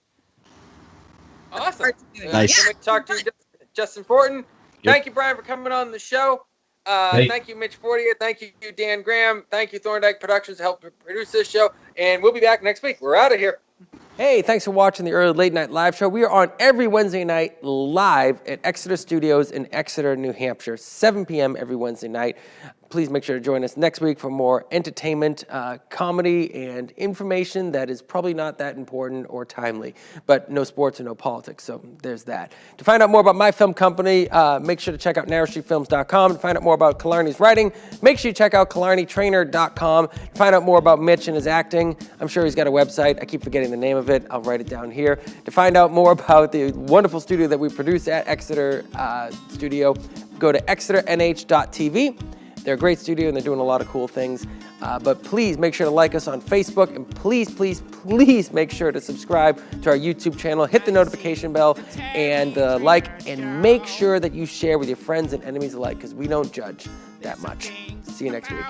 Awesome. Nice. Can we talk to Justin Fortin? Yep. Thank you, Brian, for coming on the show. Thank you, Mitch Fortier. Thank you, Dan Graham. Thank you, Thorndike Productions, to help produce this show. And we'll be back next week. We're out of here. Hey, thanks for watching the Early Late Night Live Show. We are on every Wednesday night live at Exeter Studios in Exeter, New Hampshire, 7 p.m. every Wednesday night. Please make sure to join us next week for more entertainment, comedy, and information that is probably not that important or timely, but no sports or no politics, so there's that. To find out more about my film company, make sure to check out NarrowStreetFilms.com. To find out more about Killarney's writing, make sure you check out KillarneyTrainer.com. To find out more about Mitch and his acting, I'm sure he's got a website. I keep forgetting the name of it. I'll write it down here. To find out more about the wonderful studio that we produce at Exeter Studio, go to exeternh.tv. They're a great studio and they're doing a lot of cool things. But please make sure to like us on Facebook, and please make sure to subscribe to our YouTube channel. Hit the notification bell and like, and make sure that you share with your friends and enemies alike, because we don't judge that much. See you next week.